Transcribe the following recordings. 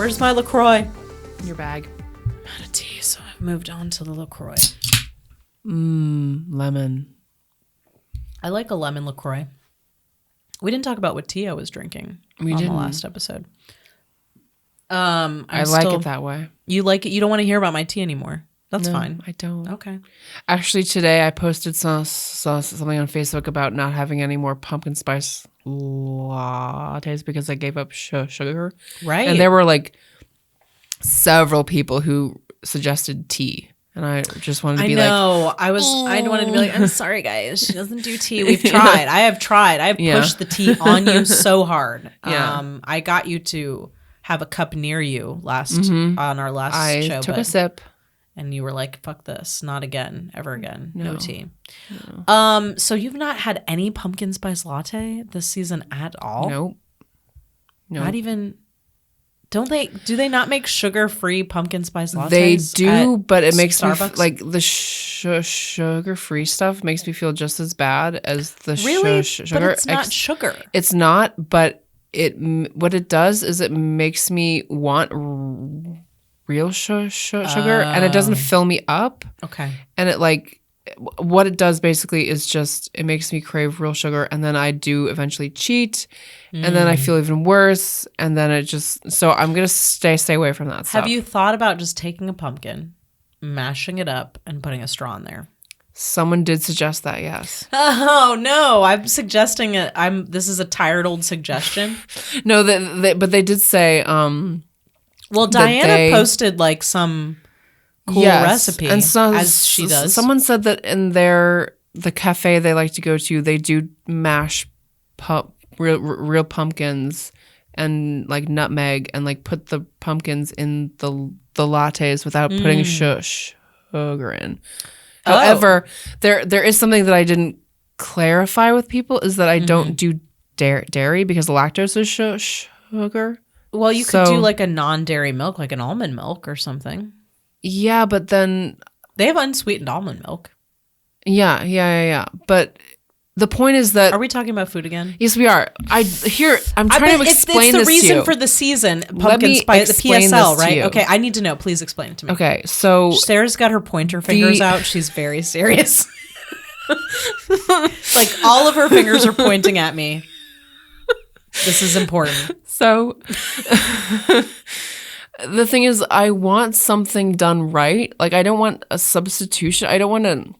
Where's my LaCroix? Your bag. I'm out of tea, so I've moved on to the LaCroix. Lemon. I like a lemon LaCroix. We didn't talk about what tea I was drinking We on didn't. the last episode. I like it that way. You like it? You don't want to hear about my tea anymore. That's fine. I don't. Okay. Actually, today I posted something on Facebook about not having any more pumpkin spice lattes because I gave up sugar. Right. And there were like several people who suggested tea. And I just wanted to be like, I wanted to be like, I'm sorry, guys. She doesn't do tea. We've tried. I have tried. I have pushed the tea on you so hard. Yeah. I got you to have a cup near you on our last show. I took a sip. And you were like, fuck this. Not again. Ever again. No tea. No. So you've not had any pumpkin spice latte this season at all? Nope. Not even... Do they not make sugar-free pumpkin spice lattes? They do, but it makes Starbucks? me like the sugar-free stuff makes me feel just as bad as the really? sugar. But it's not sugar. It's not, but what it does is it makes me want real sugar, and it doesn't fill me up. Okay. And it like what it does basically is just it makes me crave real sugar, and then I do eventually cheat, and then I feel even worse, and then it just so I'm gonna stay away from that stuff. Have you thought about just taking a pumpkin, mashing it up, and putting a straw in there? Someone did suggest that, yes. Oh no, I'm suggesting it. This is a tired old suggestion. No, but they did say. Well, Diana posted like some cool recipe, and as she does. Someone said that in the cafe they like to go to, they do mash real pumpkins and like nutmeg and like put the pumpkins in the lattes without putting sugar in. However, there is something that I didn't clarify with people is that I don't do dairy because lactose is sugar. Well, you could do like a non-dairy milk, like an almond milk or something. Yeah, but then they have unsweetened almond milk. Yeah. But the point is that are we talking about food again? Yes, we are. I'm trying to explain this to you. It's the reason for the season. Pumpkin spice, the PSL, right? Okay, I need to know. Please explain it to me. Okay, so Sarah's got her pointer fingers out. She's very serious. Like all of her fingers are pointing at me. This is important. So the thing is, I want something done right. Like I don't want a substitution. I don't want to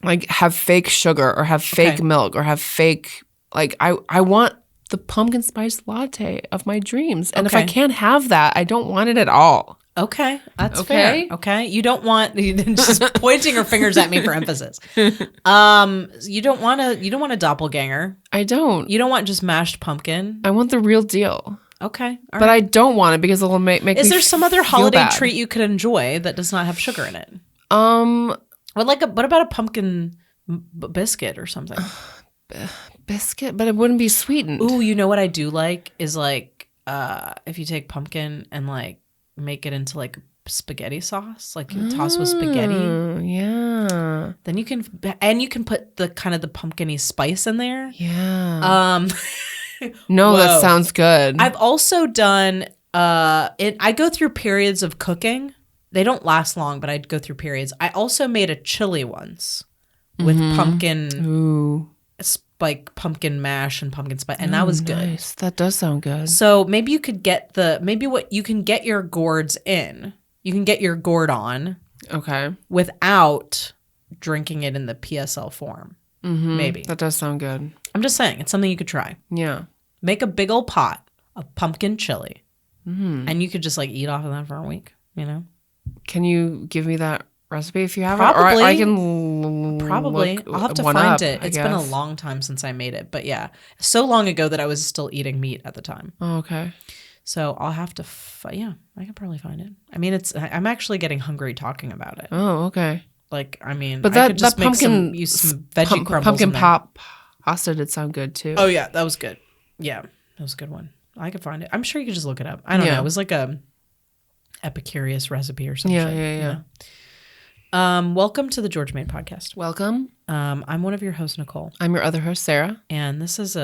like have fake sugar or have fake milk or have fake like I want the pumpkin spice latte of my dreams. And if I can't have that, I don't want it at all. Okay, that's fair. Okay, you don't want she's pointing her fingers at me for emphasis. You don't want a doppelganger. I don't. You don't want just mashed pumpkin. I want the real deal. Okay, but I don't want it because it'll make me. Is there some other holiday treat you could enjoy that does not have sugar in it? What about a pumpkin biscuit or something? Biscuit, but it wouldn't be sweetened. Ooh, you know what I do like is like if you take pumpkin and like make it into like spaghetti sauce, like you toss with spaghetti. Yeah. Then you can put the kind of the pumpkin-y spice in there. Yeah. No, that sounds good. I've also done I go through periods of cooking. They don't last long, but I go through periods. I also made a chili once with pumpkin. Ooh. Like pumpkin mash and pumpkin spice, and that was good. Nice. That does sound good. So maybe you could get you can get your gourds in. You can get your gourd on. Okay. Without drinking it in the PSL form. Mm-hmm. Maybe. That does sound good. I'm just saying, it's something you could try. Yeah. Make a big old pot of pumpkin chili. Mm-hmm. And you could just like eat off of that for a week, you know? Can you give me that recipe if you have probably. it? Or I can probably. I'll have to find it. It's been a long time since I made it. But yeah, so long ago that I was still eating meat at the time. Oh, okay. So I'll have to, I can probably find it. I mean, I'm actually getting hungry talking about it. Oh, okay. Like, I mean, but I could just use some veggie crumbles. Pumpkin pop pasta did sound good too. Oh yeah, that was good. Yeah, that was a good one. I could find it. I'm sure you could just look it up. I don't know. It was like a Epicurious recipe or something. Yeah. You know? Welcome to the George Made Podcast. Welcome. I'm one of your hosts, Nicole. I'm your other host, Sarah. And this is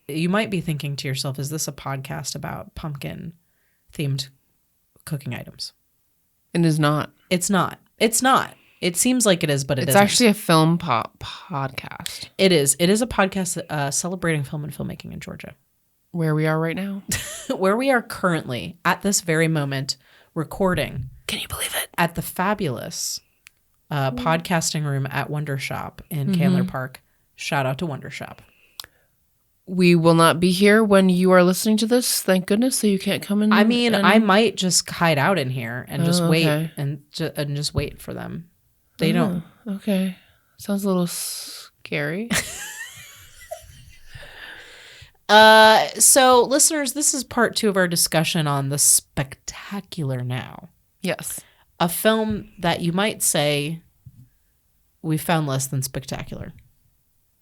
you might be thinking to yourself, is this a podcast about pumpkin themed cooking items. It is not. It's not. It's not. It seems like it is, but It's isn't. actually a film podcast. It is. It is a podcast celebrating film and filmmaking in Georgia. Where we are right now. Where we are currently, at this very moment, recording. Can you believe it? At the fabulous podcasting room at Wonder Shop in Candler Park. Shout out to Wonder Shop. We will not be here when you are listening to this. Thank goodness, so you can't come in. I mean, I might just hide out in here and just wait okay. and just wait for them. They don't. Okay. Sounds a little scary. So, listeners, this is part 2 of our discussion on The Spectacular Now. Yes. A film that you might say we found less than spectacular.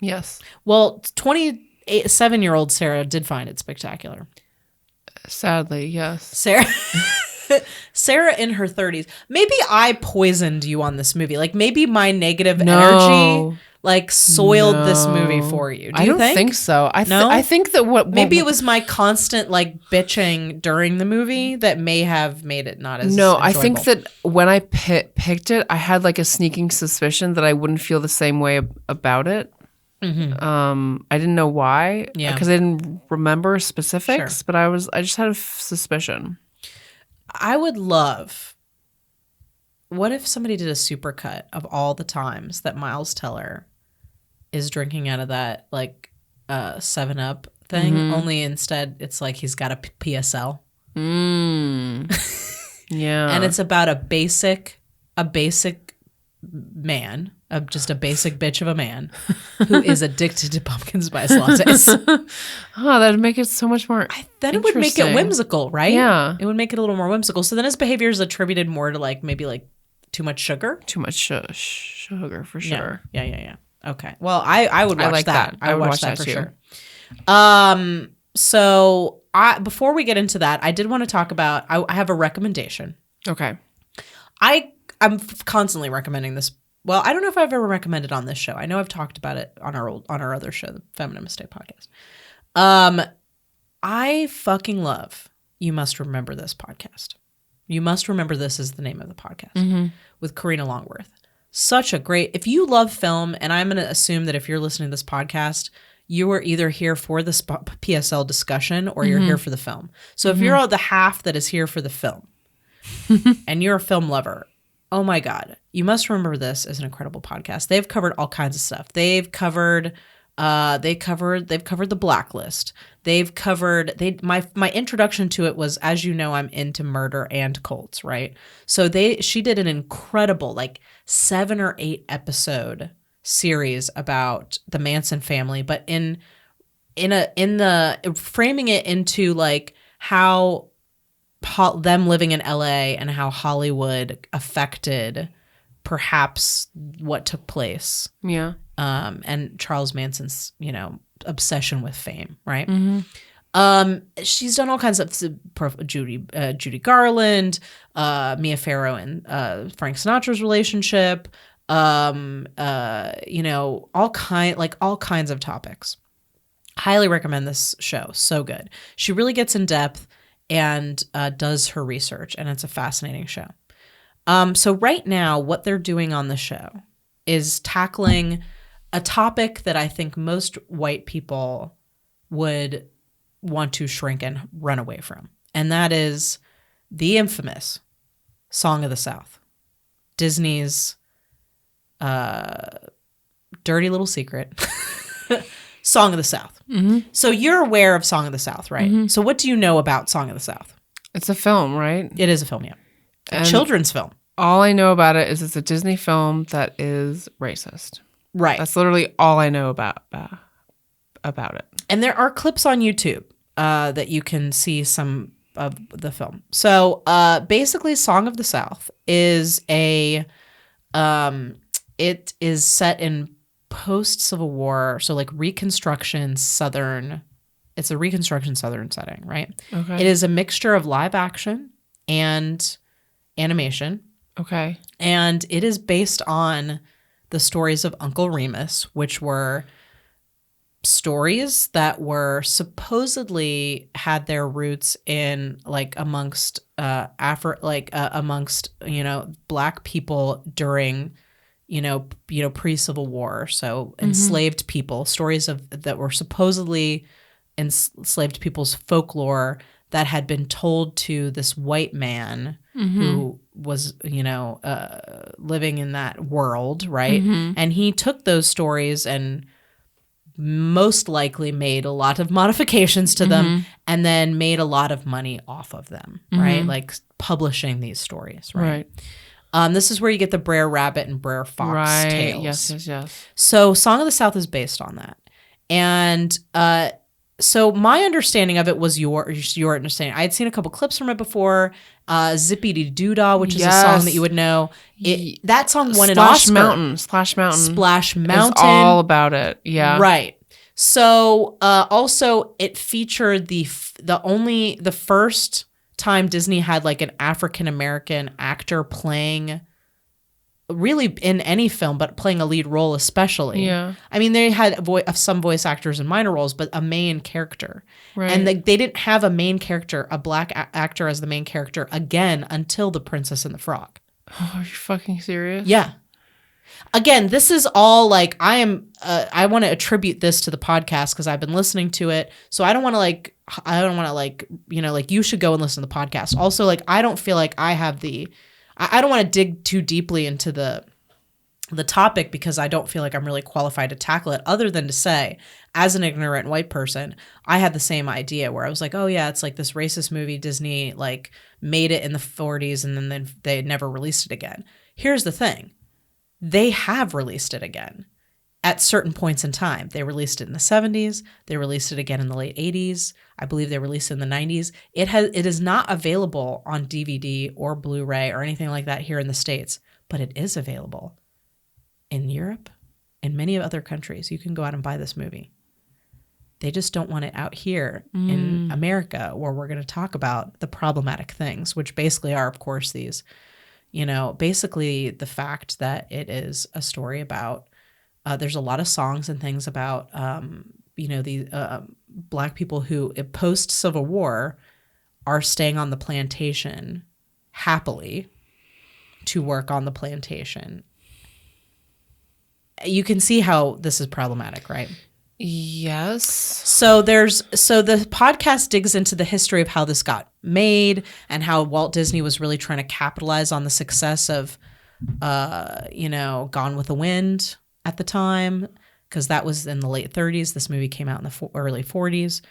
Yes. Well, 27-year-old Sarah did find it spectacular. Sadly, yes. Sarah in her 30s. Maybe I poisoned you on this movie. Like maybe my negative energy like soiled this movie for you. I don't think so. I think that maybe it was my constant like bitching during the movie that may have made it not as enjoyable. I think that when I picked it, I had like a sneaking suspicion that I wouldn't feel the same way about it. Mm-hmm. I didn't know why, because I didn't remember specifics, but I just had a suspicion. I would love. What if somebody did a supercut of all the times that Miles Teller is drinking out of that like 7-Up thing? Mm-hmm. Only instead it's like he's got a PSL. Yeah, and it's about a basic man, just a basic bitch of a man who is addicted to pumpkin spice lattes. That'd make it so much more. Then it would make it whimsical, right? Yeah, it would make it a little more whimsical. So then his behavior is attributed more to like maybe like too much sugar. Too much sugar for sure. Yeah. Okay. Well, I would watch that. I would watch that for too. sure. So before we get into that, I did want to talk about. I have a recommendation. Okay. I'm constantly recommending this. Well, I don't know if I've ever recommended on this show. I know I've talked about it on our other show, the Feminine Mistake podcast. I fucking love You Must Remember This podcast. You Must Remember This is the name of the podcast with Karina Longworth. Such a great, if you love film, and I'm going to assume that if you're listening to this podcast, you are either here for the PSL discussion or you're here for the film. So if you're the half that is here for the film and you're a film lover, oh my God, You Must Remember This is an incredible podcast. They've covered all kinds of stuff. They've covered The Blacklist. They've covered my introduction to it was, as you know, I'm into murder and cults, right? So she did an incredible like 7 or 8 episode series about the Manson family, but in the framing it into like how them living in LA and how Hollywood affected perhaps what took place. Yeah. And Charles Manson's, obsession with fame, right? She's done all kinds of Judy Garland, Mia Farrow and Frank Sinatra's relationship, all kinds of topics. Highly recommend this show. So good. She really gets in depth and does her research, and it's a fascinating show. So right now, what they're doing on the show is tackling a topic that I think most white people would want to shrink and run away from. And that is the infamous Song of the South. Disney's dirty little secret. Song of the South. Mm-hmm. So you're aware of Song of the South, right? Mm-hmm. So what do you know about Song of the South? It's a film, right? It is a film, yeah. A children's film. All I know about it is it's a Disney film that is racist. Right. That's literally all I know about it. And there are clips on YouTube that you can see some of the film. So basically, Song of the South is it is set in post-Civil War, so like Reconstruction Southern. It's a Reconstruction Southern setting, right? Okay. It is a mixture of live action and animation. Okay. And it is based on the stories of Uncle Remus, which were stories that were supposedly had their roots in like amongst amongst black people during pre-Civil War, so enslaved people, stories of that were supposedly enslaved people's folklore that had been told to this white man who was living in that world, right? And he took those stories and most likely made a lot of modifications to them and then made a lot of money off of them, right? Like publishing these stories, right? This is where you get the Brer Rabbit and Brer Fox tales. Yes. So Song of the South is based on that. And so my understanding of it was your understanding. I had seen a couple clips from it before. Zippity Doodah, which is a song that you would know. That song won an Oscar. Splash Mountain. Splash Mountain. Is all about it. Yeah. Right. So also it featured the first time Disney had like an African American actor playing really in any film, but playing a lead role especially. Yeah. I mean, they had some voice actors in minor roles, but a main character. Right. And they didn't have a main character, a black actor as the main character again until The Princess and the Frog. Oh, are you fucking serious? Yeah. Again, this is all like I want to attribute this to the podcast because I've been listening to it. So I don't want to you should go and listen to the podcast. Also, like, I don't feel like I have I don't want to dig too deeply into the topic because I don't feel like I'm really qualified to tackle it, other than to say, as an ignorant white person, I had the same idea where I was like, oh yeah, it's like this racist movie. Disney like made it in the 40s and then they never released it again. Here's the thing. They have released it again at certain points in time. They released it in the 70s. They released it again in the late 80s. I believe they released it in the 90s. It is not available on DVD or Blu-ray or anything like that here in the States, but it is available in Europe and many other countries. You can go out and buy this movie. They just don't want it out here in America, where we're going to talk about the problematic things, which basically are, of course, these, basically the fact that it is a story about, there's a lot of songs and things about, the black people who post-Civil War are staying on the plantation happily to work on the plantation. You can see how this is problematic, right? Yes. So the podcast digs into the history of how this got made and how Walt Disney was really trying to capitalize on the success of, Gone with the Wind at the time, because that was in the late 30s. This movie came out in the early 40s.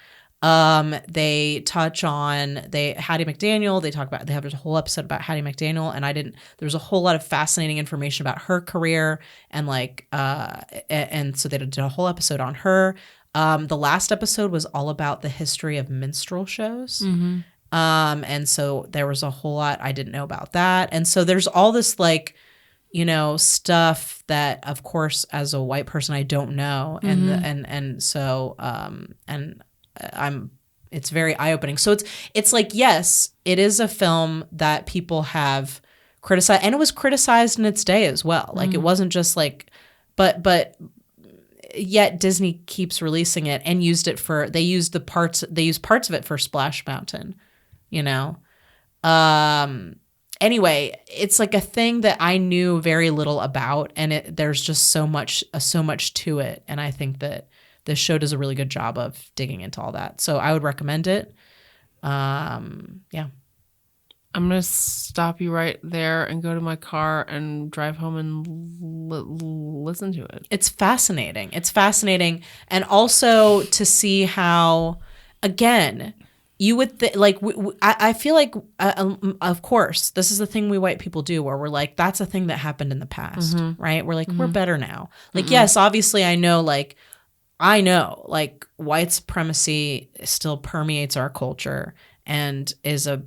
They touch on Hattie McDaniel. They have a whole episode about Hattie McDaniel, and there's a whole lot of fascinating information about her career, and and so they did a whole episode on her. The last episode was all about the history of minstrel shows. And so there was a whole lot I didn't know about that. And so there's all this stuff that, of course, as a white person, I don't know. It's very eye-opening. So it's like, yes, it is a film that people have criticized, and it was criticized in its day as well. Like, it wasn't just like, but yet Disney keeps releasing it and they used parts of it for Splash Mountain, Anyway, it's like a thing that I knew very little about, and there's just so much to it. And I think that this show does a really good job of digging into all that. So I would recommend it. Yeah. I'm going to stop you right there and go to my car and drive home and listen to it. It's fascinating. And also to see how, again, you would I feel like, of course, this is the thing we white people do, where we're like, that's a thing that happened in the past, right? We're like, we're better now. Like, yes, obviously I know white supremacy still permeates our culture and is a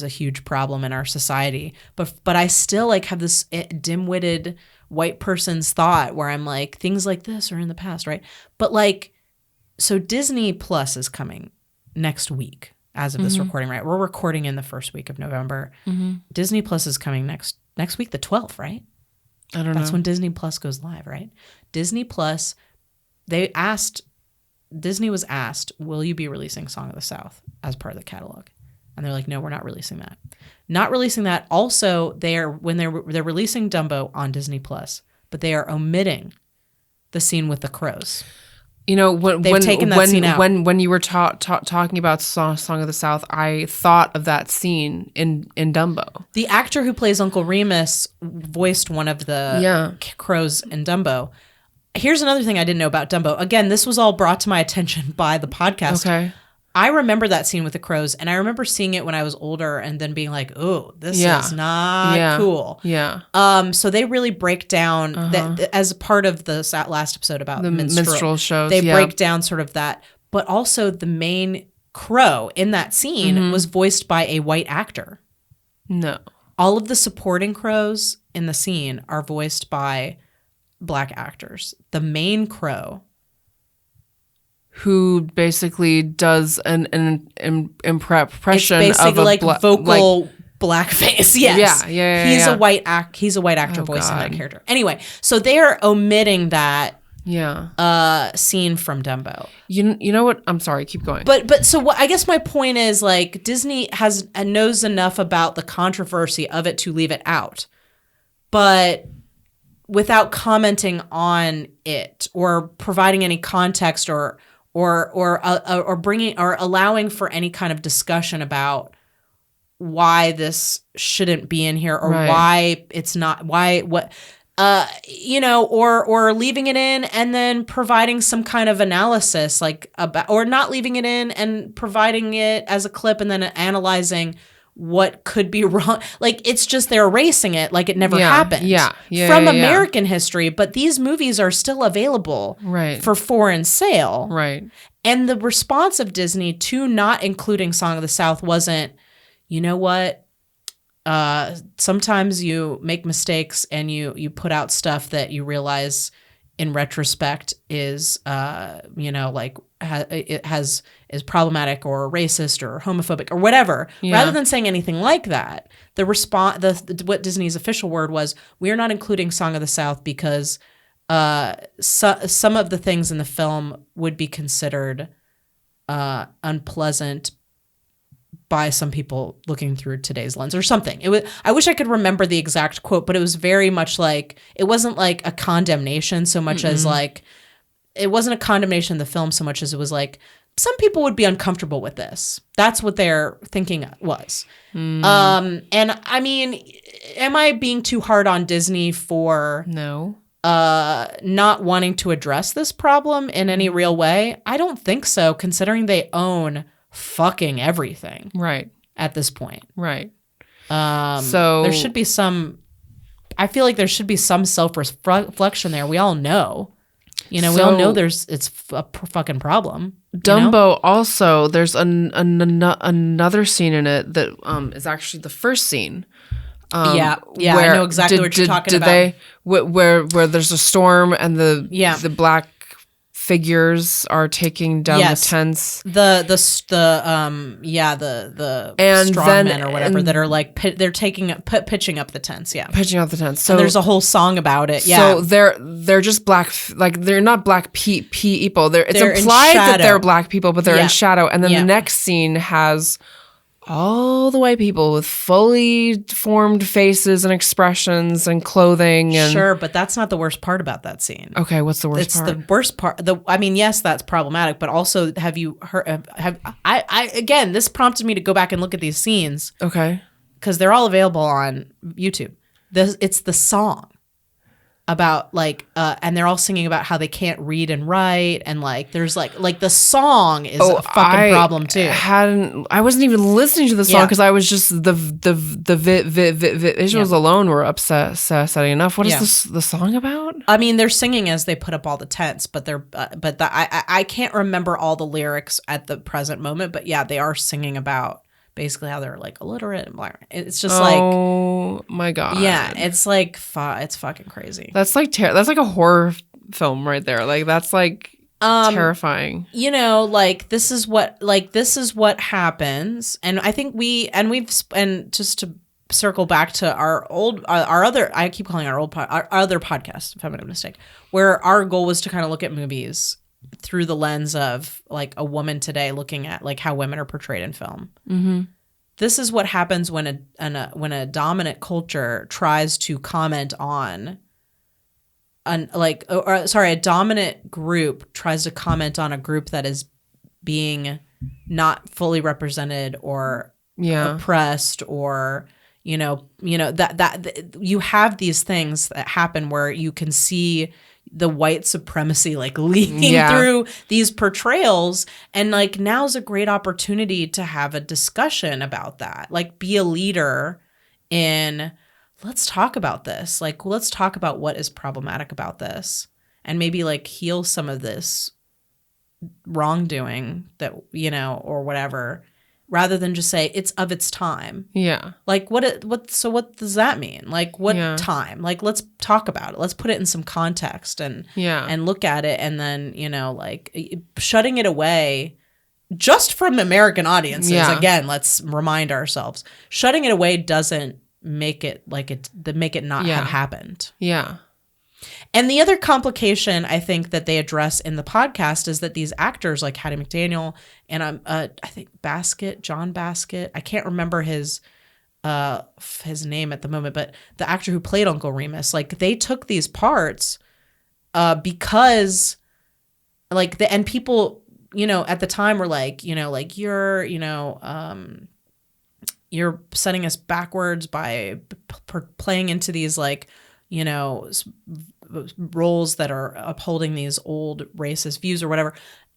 huge problem in our society. But I still have this dim-witted white person's thought where I'm like, things like this are in the past, right? But so Disney Plus is coming next week as of this recording, right? We're recording in the first week of November. Disney Plus is coming next week, the 12th, right? I don't know. That's when Disney Plus goes live, right? Disney Plus, they asked Disney was asked, will you be releasing Song of the South as part of the catalog? And they're like, no, we're not releasing that. Not releasing that. Also, they're releasing Dumbo on Disney Plus, but they are omitting the scene with the crows. You know, when scene out. when you were talking about Song of the South, I thought of that scene in Dumbo. The actor who plays Uncle Remus voiced one of the crows in Dumbo. Here's another thing I didn't know about Dumbo. Again, this was all brought to my attention by the podcast. Okay. I remember that scene with the crows, and I remember seeing it when I was older and then being like, oh, this is not cool. Yeah. So they really break down that as part of the last episode about the minstrel shows. They break down sort of that. But also the main crow in that scene was voiced by a white actor. No. All of the supporting crows in the scene are voiced by Black actors. The main crow, who basically does an impression it's basically of a like vocal blackface. Yes. Yeah. He's a white actor voicing that character. Anyway, so they are omitting that scene from Dumbo. You know what? I'm sorry. Keep going. But so what, I guess my point is, like, Disney knows enough about the controversy of it to leave it out, but without commenting on it or providing any context or bringing or allowing for any kind of discussion about why this shouldn't be in here or why it's not, or leaving it in and then providing some kind of analysis, like about, or not leaving it in and providing it as a clip and then analyzing what could be wrong. Like, it's just they're erasing it like it never happened from American history, but these movies are still available for foreign sale. Right. And the response of Disney to not including Song of the South wasn't, you know what? Sometimes you make mistakes and you put out stuff that you realize in retrospect is, is problematic or racist or homophobic or whatever. Rather than saying anything like that, the response, what Disney's official word was, we are not including Song of the South because some of the things in the film would be considered unpleasant by some people looking through today's lens or something. I wish I could remember the exact quote, but it was very much like, it wasn't like a condemnation so much as like, it wasn't a condemnation of the film so much as it was like, some people would be uncomfortable with this. That's what their thinking was. And I mean, am I being too hard on Disney for not wanting to address this problem in any real way? I don't think so, considering they own fucking everything at this point. So there should be I feel like there should be some self-reflection there. We all know. We all know it's a fucking problem. Dumbo also, there's another scene in it that is actually the first scene. I know exactly what you're talking about. Where there's a storm and the black figures are taking down the tents. The straw men or whatever that are like they're pitching up the tents. Pitching up the tents. So and there's a whole song about it. So they're just black, like they're not black people. It's implied that they're black people, but they're in shadow. And then the next scene has all the white people with fully formed faces and expressions and clothing. And sure, but that's not the worst part about that scene. Okay, what's the worst part? It's the worst part. Yes, that's problematic, but also have you heard? Again, this prompted me to go back and look at these scenes. Okay, because they're all available on YouTube. It's the song about and they're all singing about how they can't read and write, and there's the song is a fucking problem too. I wasn't even listening to the song because I was just the visuals alone were upsetting enough. What is the song about? I mean, they're singing as they put up all the tents, but I can't remember all the lyrics at the present moment. But yeah, they are singing about basically how they're illiterate and black. It's just oh my god. Yeah, it's it's fucking crazy. That's that's like a horror film right there. That's terrifying. This is what happens, and I think just to circle back to our other, I keep calling our other podcast, if I'm not a mistake, where our goal was to kind of look at movies through the lens of like a woman today looking at like how women are portrayed in film. Mm-hmm. This is what happens when a dominant culture tries to comment on a dominant group tries to comment on a group that is being not fully represented or oppressed, or that you have these things that happen where you can see the white supremacy like leaking through these portrayals, and like now's a great opportunity to have a discussion about that. Like, be a leader in, let's talk about this. Like, let's talk about what is problematic about this, and maybe like heal some of this wrongdoing that, or whatever, rather than just say it's of its time. Yeah. Like so what does that mean? Like, what time? Like, let's talk about it. Let's put it in some context and look at it, and then, like shutting it away just from American audiences. Again, let's remind ourselves, shutting it away doesn't make it not have happened. Yeah. And the other complication I think that they address in the podcast is that these actors like Hattie McDaniel and I think John Baskett, I can't remember his name at the moment, but the actor who played Uncle Remus, like they took these parts because like and people, at the time were like, like you're setting us backwards by playing into these like, roles that are upholding these old racist views or whatever.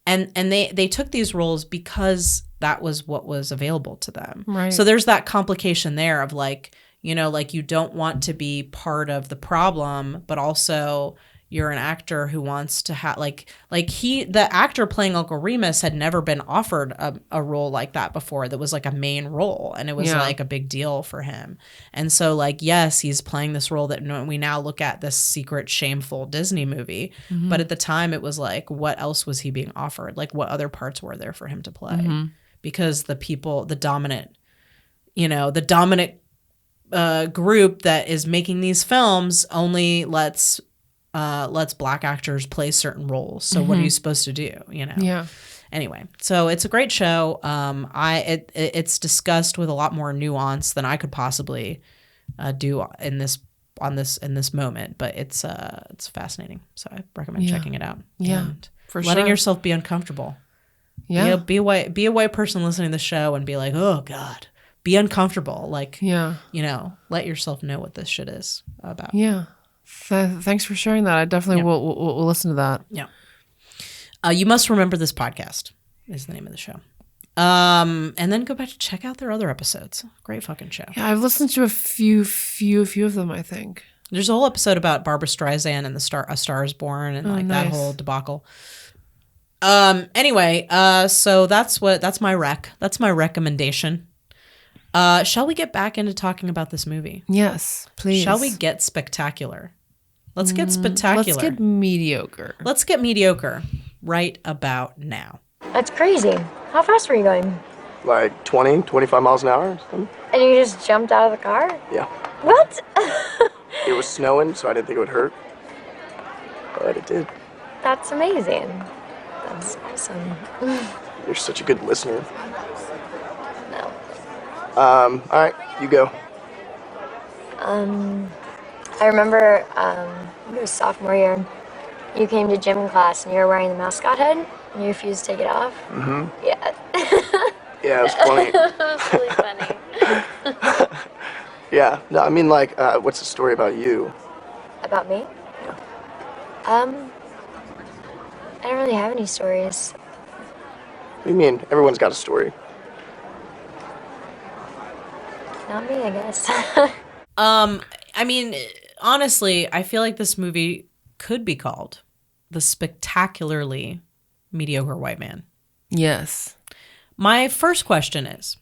And they took these roles because that was what was available to them. Right. So there's that complication there of like, like you don't want to be part of the problem, but also you're an actor who wants to have the actor playing Uncle Remus had never been offered a role like that before that was like a main role, and it was like a big deal for him. And so like, yes, he's playing this role that we now look at this secret shameful Disney movie, but at the time it was like, what else was he being offered? Like, what other parts were there for him to play? Because the dominant group that is making these films only lets Black actors play certain roles. So what are you supposed to do? Yeah. Anyway, so it's a great show. It's discussed with a lot more nuance than I could possibly do in this moment. But it's fascinating. So I recommend checking it out. Yeah, and for letting sure. yourself be uncomfortable. Yeah. Be a white person listening to the show and be like, oh God, be uncomfortable. Like, let yourself know what this shit is about. Yeah. Thanks for sharing that. I definitely will listen to that. Yeah. You Must Remember This Podcast is the name of the show. And then go back to check out their other episodes. Great fucking show. Yeah, I've listened to a few of them, I think. There's a whole episode about Barbra Streisand and A Star Is Born and that whole debacle. Anyway, so that's my rec. That's my recommendation. Shall we get back into talking about this movie? Yes, please. Shall we get spectacular? Let's get spectacular. Let's get mediocre. Let's get mediocre right about now. That's crazy. How fast were you going? Like 20, 25 miles an hour or something. And you just jumped out of the car? Yeah. What? It was snowing, so I didn't think it would hurt. But it did. That's amazing. That's awesome. You're such a good listener. No. All right, you go. I remember, it was sophomore year. You came to gym class and you were wearing the mascot head and you refused to take it off. Mm-hmm. Yeah. Yeah, it was funny. That's really funny. Yeah, no, I mean, like, what's the story about you? About me? Yeah. I don't really have any stories. What do you mean? Everyone's got a story. Not me, I guess. I mean, honestly, I feel like this movie could be called The Spectacularly Mediocre White Man. Yes. My first question is,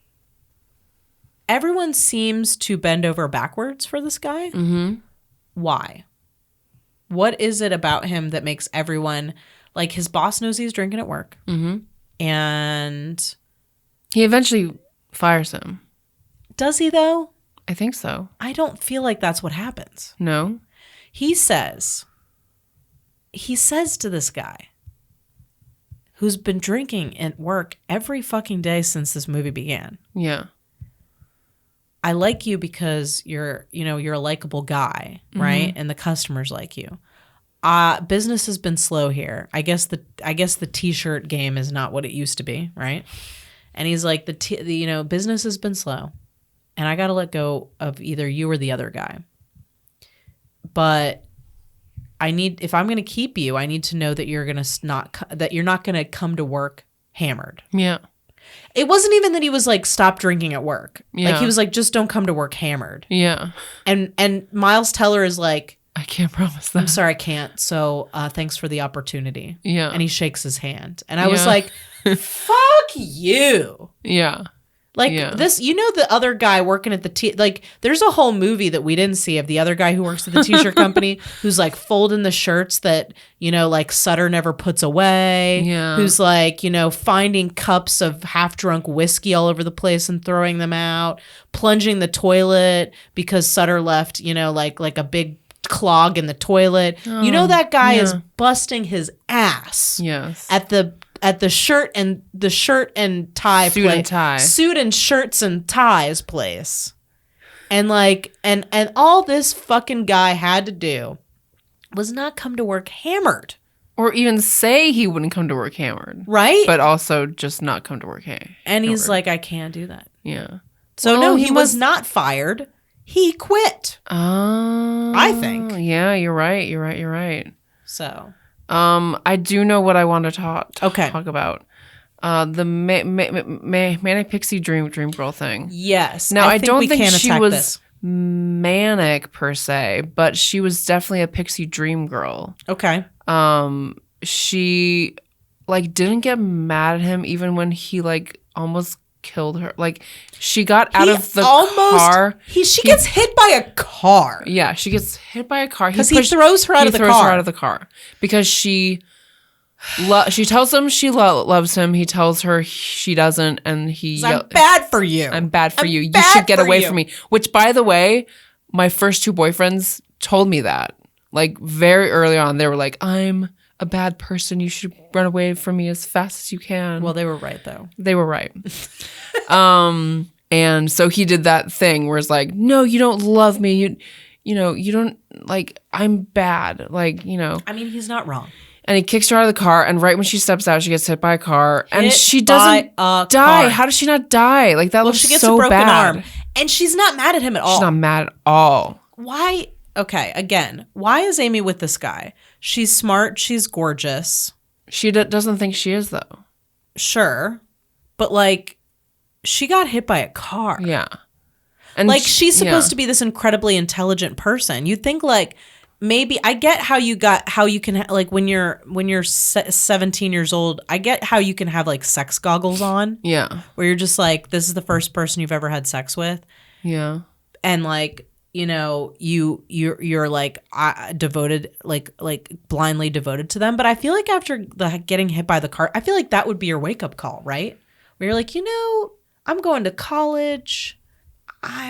everyone seems to bend over backwards for this guy. Mm-hmm. Why? What is it about him that makes everyone, like, his boss knows he's drinking at work. Mm-hmm. And he eventually fires him. Does he, though? I think so. I don't feel like that's what happens. No? He says to this guy, who's been drinking at work every fucking day since this movie began. Yeah. I like you because you're a likable guy, right? And the customers like you. Business has been slow here. I guess the t-shirt game is not what it used to be, right? And he's like, business has been slow, and I got to let go of either you or the other guy. But if I'm going to keep you, I need to know that you're not going to come to work hammered. Yeah. It wasn't even that he was like, stop drinking at work. Yeah. Like he was like, just don't come to work hammered. Yeah. And Miles Teller is like, I can't promise that. I'm sorry, I can't. So thanks for the opportunity. Yeah. And he shakes his hand. And I was like, fuck you. Yeah. Like this, the other guy working at there's a whole movie that we didn't see of the other guy who works at the t-shirt company who's like folding the shirts that, like Sutter never puts away. Yeah. Who's like, finding cups of half drunk whiskey all over the place and throwing them out, plunging the toilet because Sutter left, like a big clog in the toilet. That guy is busting his ass. Yes. At the shirt and tie suit place, and tie, suit and shirts and ties place, and and all this fucking guy had to do was not come to work hammered, or even say he wouldn't come to work hammered, right? But also just not come to work hammered. And he's like, I can't do that. Yeah. So no, he was not fired. He quit. I think. Yeah, you're right. So. I do know what I want to talk about. The manic pixie dream girl thing. Yes. Now I don't think she was manic per se, but she was definitely a pixie dream girl. Okay. She didn't get mad at him even when he almost killed her. She got out of the car. She gets hit by a car. Yeah, she gets hit by a car. Because he throws her out of the car. He throws her out of the car. Because she tells him she loves him. He tells her she doesn't. And I'm bad for you. I'm bad for you. You should get away from me. Which, by the way, my first two boyfriends told me that. Very early on, they were like, I'm a bad person. You should run away from me as fast as you can. Well, they were right, though. They were right. And so he did that thing where it's like, no, you don't love me. You don't I'm bad. I mean, he's not wrong. And he kicks her out of the car. And right when she steps out, she gets hit by a car. And she doesn't die. Car. How does she not die? That looks so bad. She gets a broken arm. And she's not mad at him at all. She's not mad at all. Why? Okay, again, why is Amy with this guy? She's smart. She's gorgeous. She doesn't think she is, though. Sure. But, she got hit by a car. Yeah. And she's supposed to be this incredibly intelligent person. You'd think, maybe I get how you can when you're 17 years old, I get how you can have sex goggles on. Yeah. Where you're just this is the first person you've ever had sex with. Yeah. And you're devoted, blindly devoted to them. But I feel after getting hit by the car, I feel that would be your wake up call, right? Where you're I'm going to college.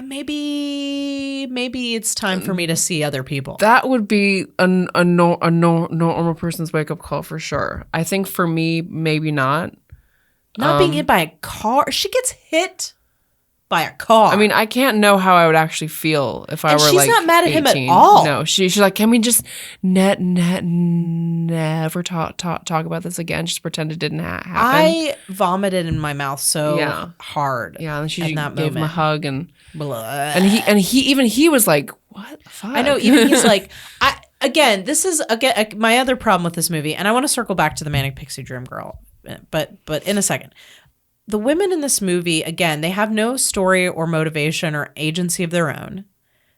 Maybe it's time for me to see other people. That would be a normal person's wake up call for sure. I think for me, maybe not. Not being hit by a car. She gets hit by a car. I mean, I can't know how I would actually feel if I were she's not mad at him at all. No, she's like, can we just never talk about this again? Just pretend it didn't happen. I vomited in my mouth so hard. Yeah, and she in that gave moment. him a hug and he was like, what the fuck? I know. Even he's like, this is my other problem with this movie, and I want to circle back to the Manic Pixie Dream Girl, but in a second. The women in this movie, again, they have no story or motivation or agency of their own.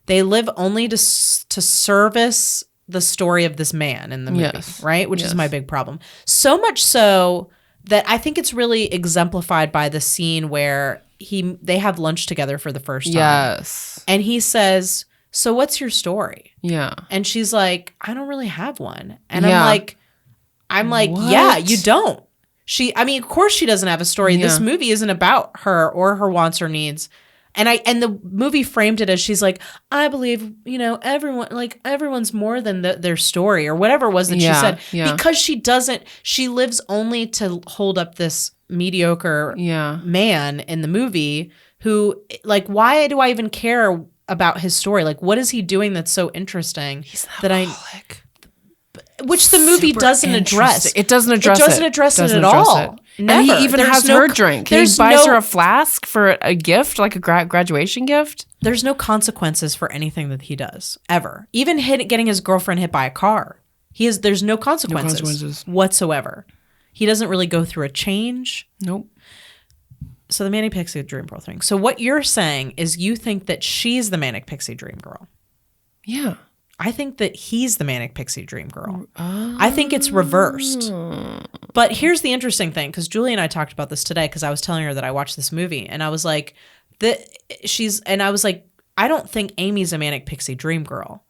They live only to service the story of this man in the movie, right? Which is my big problem. So much so that I think it's really exemplified by the scene where they have lunch together for the first time. Yes. And he says, so what's your story? Yeah. And she's like, I don't really have one. And Yeah. I'm like, What? yeah, you don't. Of course she doesn't have a story. Yeah. This movie isn't about her or her wants or needs. And the movie framed it as she's like, I believe, everyone's more than their story or whatever it was that she said. Yeah. Because she lives only to hold up this mediocre man in the movie who, like, why do I even care about his story? Like, what is he doing that's so interesting? He's an alcoholic. Which the movie doesn't address. It doesn't address it. It doesn't address it at all. Never. And he even has her drink. He buys her a flask for a gift, like a graduation gift. There's no consequences for anything that he does, ever. Even getting his girlfriend hit by a car. There's no consequences whatsoever. He doesn't really go through a change. Nope. So the Manic Pixie Dream Girl thing. So what you're saying is you think that she's the Manic Pixie Dream Girl. Yeah. I think that he's the Manic Pixie Dream Girl. I think it's reversed. But here's the interesting thing, because Julie and I talked about this today, because I was telling her that I watched this movie, and I was like, I don't think Amy's a Manic Pixie Dream Girl.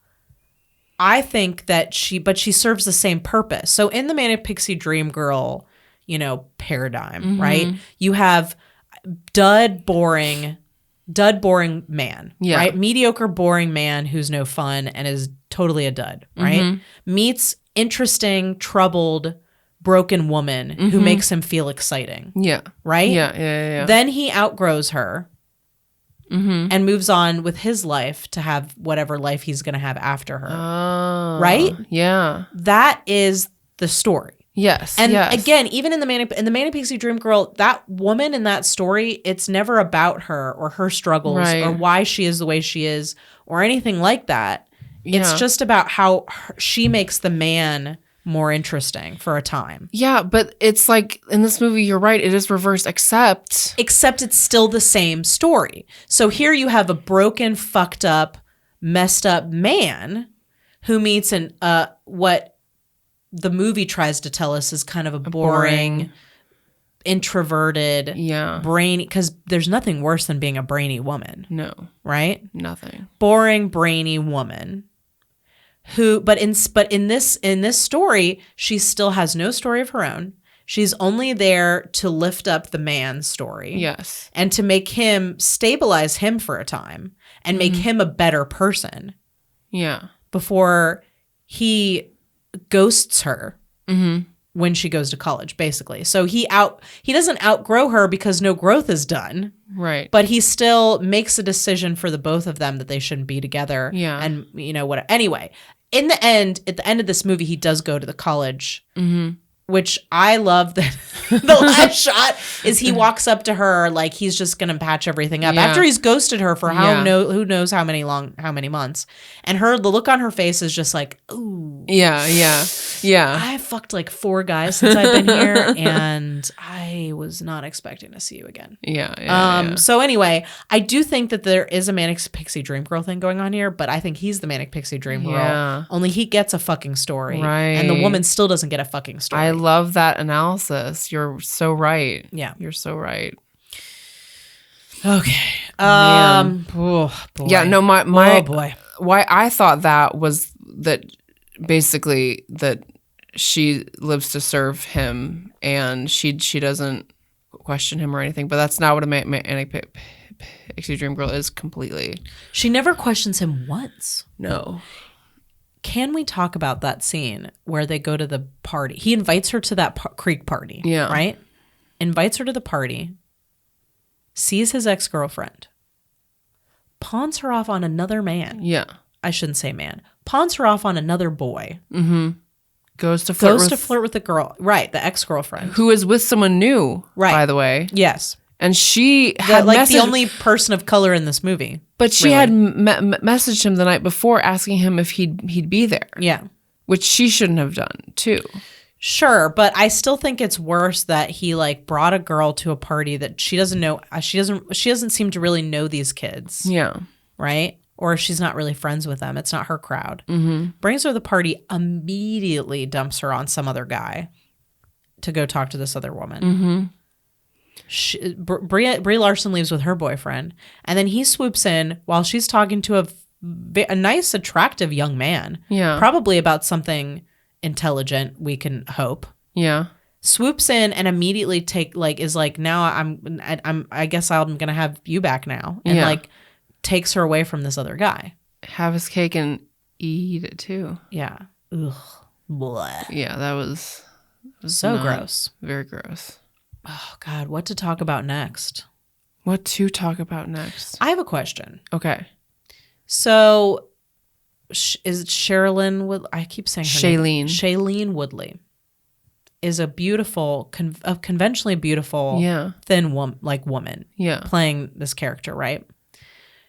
I think that she serves the same purpose. So in the Manic Pixie Dream Girl, paradigm, right? You have dud boring man, right? Mediocre, boring man who's no fun and is totally a dud, right? Meets interesting, troubled, broken woman who makes him feel exciting. Yeah. Right? Yeah. Then he outgrows her and moves on with his life to have whatever life he's going to have after her. Oh. Right? Yeah. That is the story. Yes. And again, even in the Manic Pixie Dream Girl, that woman in that story, it's never about her or her struggles or why she is the way she is or anything like that. It's just about how she makes the man more interesting for a time. Yeah, but it's like in this movie, you're right, it is reversed, except it's still the same story. So here you have a broken, fucked up, messed up man who meets what the movie tries to tell us is kind of a boring introverted, brainy, because there's nothing worse than being a brainy woman. No. Right? Nothing. Boring, brainy woman who, but in this story, she still has no story of her own. She's only there to lift up the man's story. Yes. And to make him, stabilize him for a time and make him a better person. Yeah. Before he ghosts her when she goes to college, basically. So he doesn't outgrow her because no growth is done. Right. But he still makes a decision for the both of them that they shouldn't be together. Yeah. And what, anyway, at the end of this movie, he does go to the college, which I love that the last shot is he walks up to her like he's just going to patch everything up after he's ghosted her for who knows how many months. And the look on her face is just like, ooh. Yeah. I fucked like 4 guys since I've been here and I was not expecting to see you again. Yeah. So anyway, I do think that there is a Manic Pixie Dream Girl thing going on here, but I think he's the Manic Pixie Dream Girl. Yeah. Only he gets a fucking story. Right. And the woman still doesn't get a fucking story. I love that analysis. You're so right. Yeah. You're so right. Okay. Man. Oh boy. Yeah, no, my oh boy. Why I thought that was that basically that she lives to serve him and she doesn't question him or anything, but that's not what a Manic Pixie Dream Girl is completely. She never questions him once. No. Can we talk about that scene where they go to the party? He invites her to that creek party. Yeah. Right? Invites her to the party. Sees his ex-girlfriend. Pawns her off on another man. Yeah. I shouldn't say man. Pawns her off on another boy. Goes to flirt with the girl. Right. The ex-girlfriend. Who is with someone new, right, by the way. Yes. And she had the only person of color in this movie. But she had messaged him the night before asking him if he'd be there. Yeah. Which she shouldn't have done, too. Sure, but I still think it's worse that he brought a girl to a party that she doesn't know. She doesn't seem to really know these kids. Yeah. Right? Or she's not really friends with them. It's not her crowd. Brings her to the party, immediately dumps her on some other guy to go talk to this other woman. Brie Larson leaves with her boyfriend, and then he swoops in while she's talking to a nice, attractive young man. Yeah. Probably about something intelligent, we can hope. Yeah. swoops in and immediately is like, now I guess I'm gonna have you back now, and like takes her away from this other guy. Have his cake and eat it too. Yeah. Ugh. Blah. Yeah, that was So gross. Very gross. Oh God, what to talk about next? What to talk about next? I have a question. Okay. So, is it Sherilyn Woodley? I keep saying her name. Shailene. Shailene Woodley is a beautiful, conventionally beautiful, thin woman. Yeah. Playing this character, right?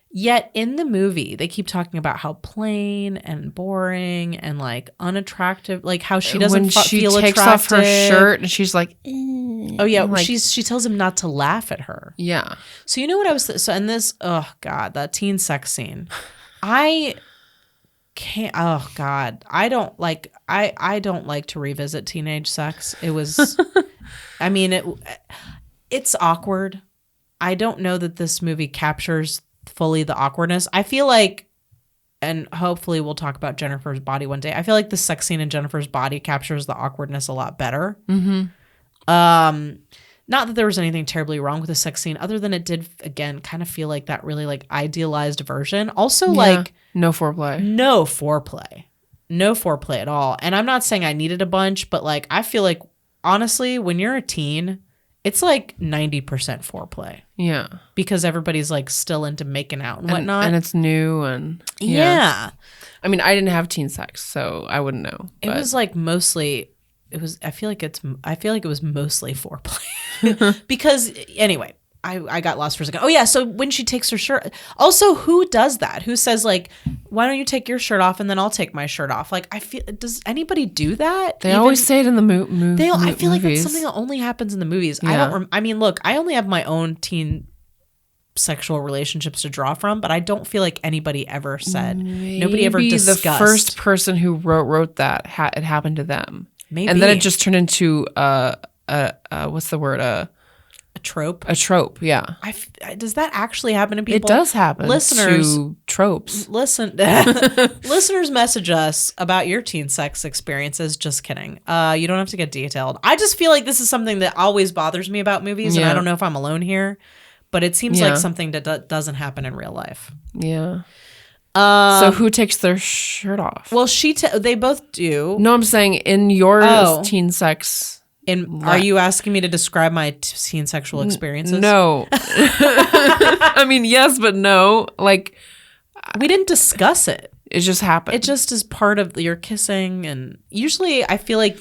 Yet in the movie, they keep talking about how plain and boring and like unattractive, like how she doesn't when she feel takes attractive. off her shirt and she's like, oh yeah, like, she tells him not to laugh at her. Yeah. So you know what I was so in this? Oh God, that teen sex scene. I can't. Oh God, I don't like. I don't like to revisit teenage sex. It was. I mean it's awkward. I don't know that this movie captures fully the awkwardness. I feel like, and hopefully we'll talk about Jennifer's Body one day. I feel like the sex scene in Jennifer's Body captures the awkwardness a lot better. Mm-hmm. Not that there was anything terribly wrong with the sex scene, other than it did again kind of feel like that really like idealized version. Also, like no foreplay, no foreplay at all. And I'm not saying I needed a bunch, but like I feel like honestly, when you're a teen, it's like 90% foreplay. Yeah. Because everybody's like still into making out and whatnot. And it's new and yeah. I mean, I didn't have teen sex, so I wouldn't know. It was like mostly I feel like it was mostly foreplay. Because anyway, I got lost for a second. Oh yeah, so when she takes her shirt, also who does that? Who says like, why don't you take your shirt off and then I'll take my shirt off? Like does anybody do that? They always say it in the movie. I feel like it's something that only happens in the movies. Yeah. I mean, look, I only have my own teen sexual relationships to draw from, but I don't feel like anybody ever said. Nobody ever discussed. The first person who wrote that it happened to them. Maybe. And then it just turned into what's the word? A trope. A trope, yeah. Does that actually happen to people? It does happen. Listeners, to tropes. Listeners, message us about your teen sex experiences. Just kidding. You don't have to get detailed. I just feel like this is something that always bothers me about movies, and I don't know if I'm alone here, but it seems like something that doesn't happen in real life. Yeah. So who takes their shirt off? Well, they both do. No, I'm saying in your teen sex. Are you asking me to describe my teen sexual experiences? No. I mean, yes, but no. Like, we didn't discuss it. It just happened. It just is part of your kissing. And usually I feel like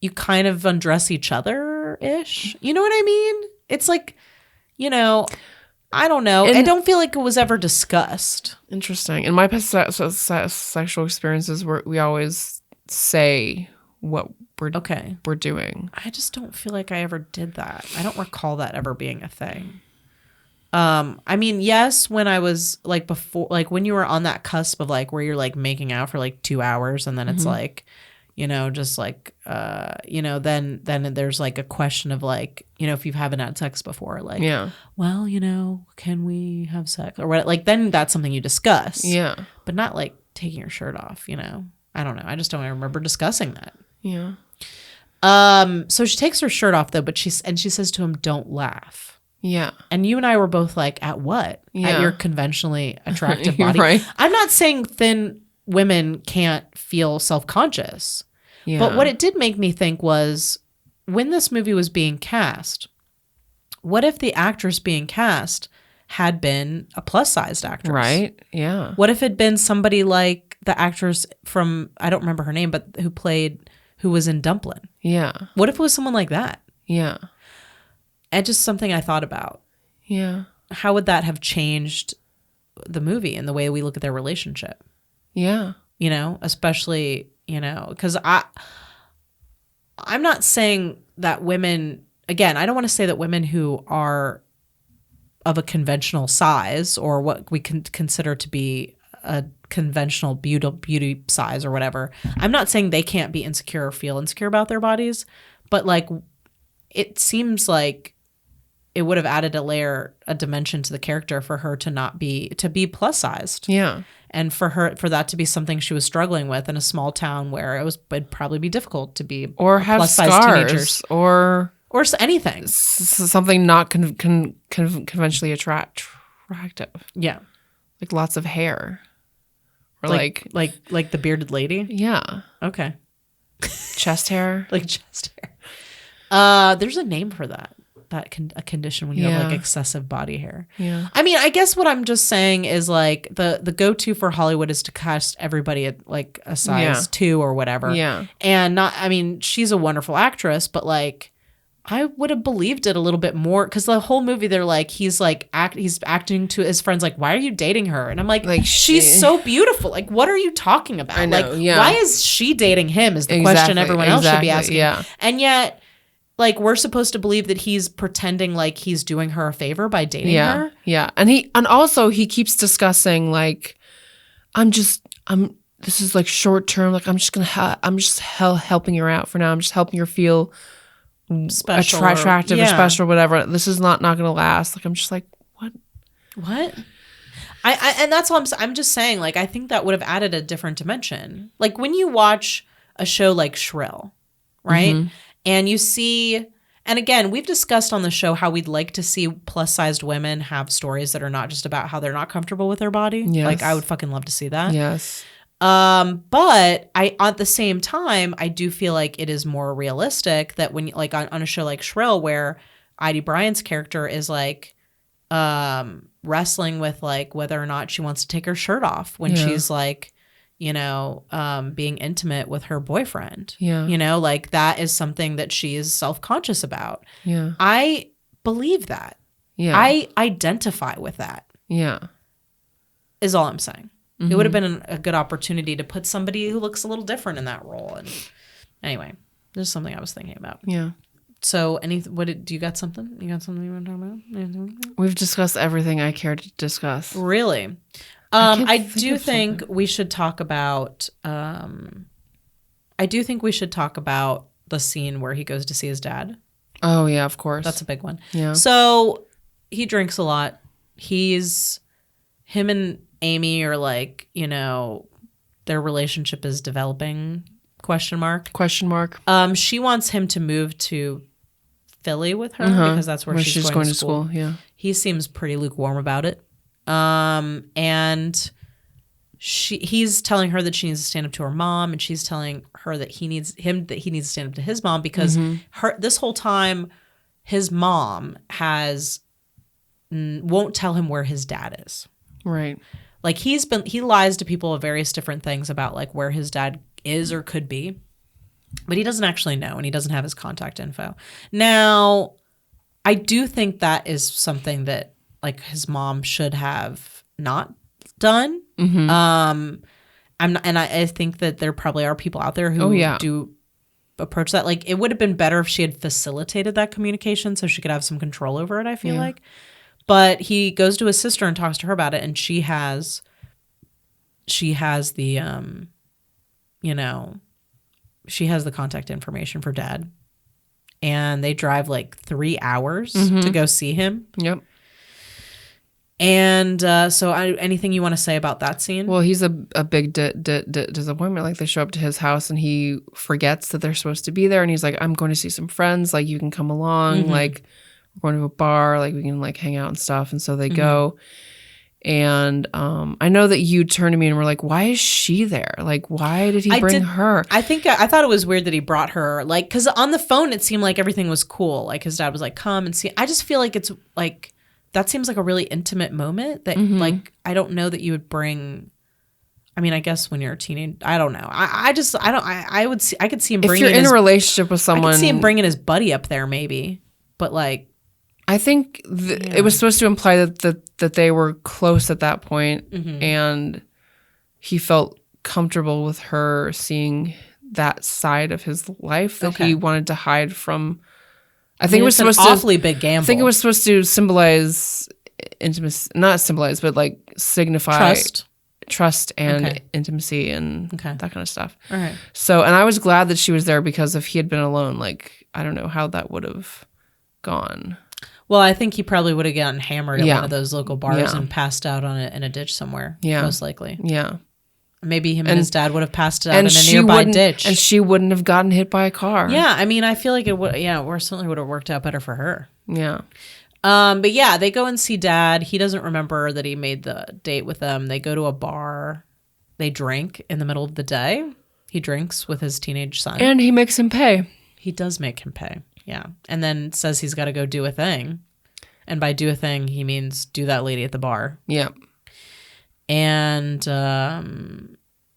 you kind of undress each other-ish. You know what I mean? It's like, I don't know. I don't feel like it was ever discussed. Interesting. In my past sexual experiences, we always say what we're doing. I just don't feel like I ever did that. I don't recall that ever being a thing. I mean, yes, when I was like before, like when you were on that cusp of like where you're like making out for like 2 hours and then it's like, just like, then there's like a question of like, if you haven't had sex before, like, well, can we have sex or what? Like, then that's something you discuss. Yeah. But not like taking your shirt off, I don't know. I just don't remember discussing that. Yeah. So she takes her shirt off though, but she says to him, "Don't laugh." Yeah. And you and I were both like, "At what?" Yeah. At your conventionally attractive body. Right. I'm not saying thin women can't feel self-conscious. Yeah. But what it did make me think was when this movie was being cast, what if the actress being cast had been a plus-sized actress? Right. Yeah. What if it had been somebody like the actress from, I don't remember her name, but who was in Dumplin'? Yeah. What if it was someone like that? Yeah. And just something I thought about. Yeah. How would that have changed the movie and the way we look at their relationship? Yeah. Especially, because I'm not saying that women, again, I don't want to say that women who are of a conventional size or what we can consider to be a conventional beauty size or whatever. I'm not saying they can't be insecure or feel insecure about their bodies, but like it seems like it would have added a dimension to the character for her to be plus sized. Yeah. And for that to be something she was struggling with in a small town where it'd probably be difficult to be Or have plus-sized scars teenagers. or Anything. Something not conventionally attractive. Yeah. Like lots of hair. Or like the bearded lady. Yeah. Okay. Chest hair. Like chest hair. There's a name for that. A condition when you have like excessive body hair. Yeah. I mean, I guess what I'm just saying is like the go-to for Hollywood is to cast everybody at like a size 2 or whatever. Yeah. And she's a wonderful actress, but like I would have believed it a little bit more because the whole movie they're like he's acting to his friends like, why are you dating her? And I'm like she's so beautiful. Like, what are you talking about? I know, like why is she dating him is the question everyone else should be asking. Yeah. And yet like we're supposed to believe that he's pretending like he's doing her a favor by dating her. Yeah. And also he keeps discussing like this is like short term, like I'm just helping her out for now. I'm just helping her feel special attractive or special or whatever. This is not going to last. Like I'm just like, what? I and that's all I'm just saying, like I think that would have added a different dimension. Like when you watch a show like Shrill, right? Mm-hmm. And you see, and again, we've discussed on the show how we'd like to see plus-sized women have stories that are not just about how they're not comfortable with their body. Yes. Like I would fucking love to see that. Yes. But at the same time, I do feel like it is more realistic that when like on a show like Shrill, where Ivy Bryant's character is like wrestling with like whether or not she wants to take her shirt off when she's like, being intimate with her boyfriend. Yeah. Like that is something that she is self-conscious about. Yeah. I believe that. Yeah. I identify with that. Yeah. Is all I'm saying. Mm-hmm. It would have been a good opportunity to put somebody who looks a little different in that role. And anyway, this is something I was thinking about. Yeah. So do you got something? You got something you want to talk about? Anything? We've discussed everything I care to discuss. Really? I do think we should talk about the scene where he goes to see his dad. Oh yeah, of course. That's a big one. Yeah. So he drinks a lot. Him and Amy are like, their relationship is developing, question mark. She wants him to move to Philly with her because that's where she's going to school. Yeah. He seems pretty lukewarm about it. And he's telling her that she needs to stand up to her mom, and she's telling her that he needs to stand up to his mom because this whole time his mom won't tell him where his dad is. Right. Like he lies to people of various different things about like where his dad is or could be, but he doesn't actually know, and he doesn't have his contact info. Now, I do think that is something that like his mom should have not done. Mm-hmm. I think that there probably are people out there who do approach that. Like it would have been better if she had facilitated that communication so she could have some control over it, I feel like. But he goes to his sister and talks to her about it, and she has the she has the contact information for dad. And they drive like 3 hours to go see him. Yep. And so anything you want to say about that scene? Well, he's a big disappointment. Like they show up to his house and he forgets that they're supposed to be there. And he's like, I'm going to see some friends. Like you can come along. Like we're going to a bar. Like we can like hang out and stuff. And so they go. And I know that you turned to me and were like, why is she there? Like, why did he bring her? I thought it was weird that he brought her. Like, because on the phone, it seemed like everything was cool. Like his dad was like, come and see. I just feel like it's like, that seems like a really intimate moment that like, I don't know that you would bring. I mean, I guess when you're a teenager, I don't know. I could see him bringing. If you're in a relationship with someone. I could see him bringing his buddy up there maybe. But like. I think it was supposed to imply that they were close at that point, and he felt comfortable with her seeing that side of his life that he wanted to hide from. I think it was supposed to awfully big gamble. I think it was supposed to symbolize intimacy, not symbolize, but like signify trust and intimacy and that kind of stuff. All right. So, and I was glad that she was there because if he had been alone, like I don't know how that would have gone. Well, I think he probably would have gotten hammered at Yeah. one of those local bars Yeah. and passed out on it in a ditch somewhere. Yeah. Most likely. Yeah. Maybe him and his dad would have passed out And in a she nearby wouldn't, ditch. and she wouldn't have gotten hit by a car. Yeah, I mean, I feel like it would. Yeah, or certainly would have worked out better for her. Yeah. But yeah, they go and see dad. He doesn't remember that he made the date with them. They go to a bar. They drink in the middle of the day. He drinks with his teenage son. And he makes him pay. He does make him pay. Yeah. And then says he's got to go do a thing. And by do a thing, he means do that lady at the bar. Yeah. And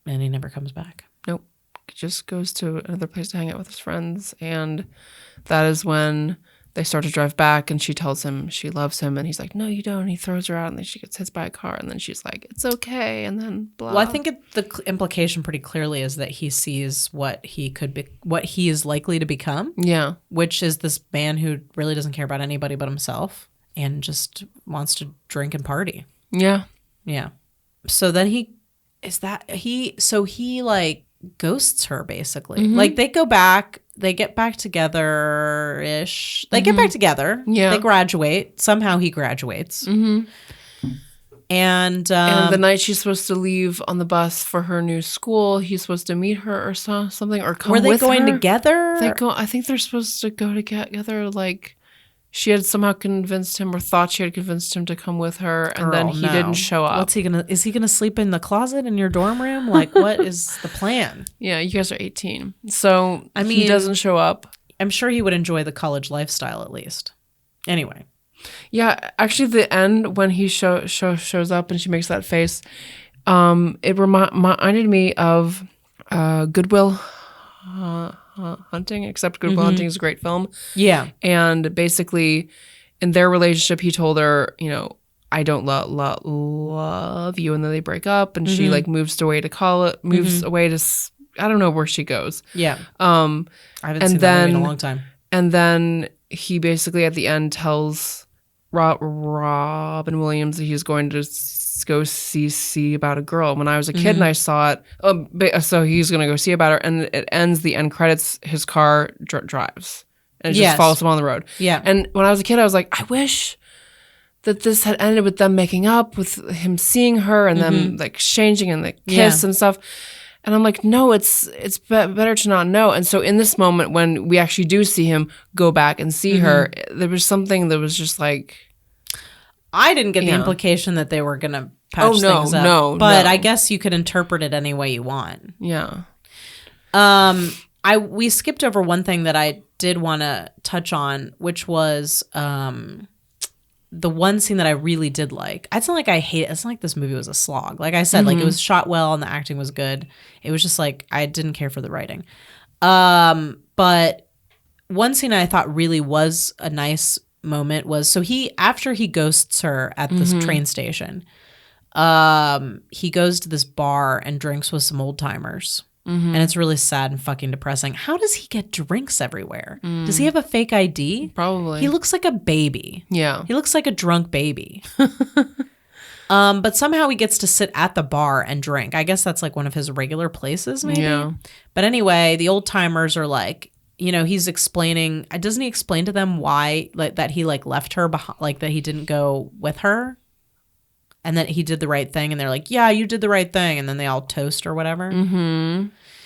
he never comes back. Nope. He just goes to another place to hang out with his friends. And that is when they start to drive back, and she tells him she loves him. And he's like, no, you don't. And he throws her out, and then she gets hit by a car. And then she's like, it's okay. And then blah. Well, I think the implication pretty clearly is that he sees what he could be, what he is likely to become. Yeah. Which is this man who really doesn't care about anybody but himself and just wants to drink and party. Yeah. Yeah. So then he like ghosts her basically. Mm-hmm. Like they go back, they get back together-ish. They get back together. Yeah. They graduate. Somehow he graduates. Mm-hmm. And the night she's supposed to leave on the bus for her new school, he's supposed to meet her or something, or come with her. were they going together? I think they're supposed to go together. Like she had somehow convinced him, or thought she had convinced him to come with her, and then he didn't show up. Is he gonna sleep in the closet in your dorm room? Like, what is the plan? Yeah, you guys are 18, so I mean, he doesn't show up. I'm sure he would enjoy the college lifestyle at least. Anyway. Yeah, actually, the end when he shows up and she makes that face, it reminded me of Goodwill Hunting. Except Goodwill Hunting is a great film. Yeah, and basically, in their relationship, he told her, you know, I don't love you, and then they break up, and she like moves away to college, moves away to I don't know where she goes. Yeah, I haven't and seen that movie in a long time. And then he basically at the end tells Robin Williams that he's going to go see about a girl. When I was a kid and I saw it, so he's going to go see about her, and it ends, the end credits, his car drives, and it just follows him on the road. Yeah. And when I was a kid, I was like, I wish that this had ended with them making up, with him seeing her and them like exchanging and the kiss and stuff. And I'm like, no, it's better to not know. And so in this moment, when we actually do see him go back and see her, there was something that was just like, I didn't get the implication that they were going to patch things up. But I guess you could interpret it any way you want. Yeah. We skipped over one thing that I did want to touch on, which was the one scene that I really did like. It's not like I hate it. It's not like this movie was a slog. Like I said, like it was shot well and the acting was good. It was just like I didn't care for the writing. But one scene I thought really was a nice moment was, after he ghosts her at this train station, he goes to this bar and drinks with some old timers. And it's really sad and fucking depressing. How does he get drinks everywhere? Does he have a fake ID? Probably. He looks like a baby. Yeah. He looks like a drunk baby. But somehow he gets to sit at the bar and drink. I guess that's like one of his regular places, maybe. Yeah. But anyway, the old timers are like, you know, he's explaining. Doesn't he explain to them why, like, that he like left her behind, like that he didn't go with her, and that he did the right thing? And they're like, yeah, you did the right thing. And then they all toast or whatever.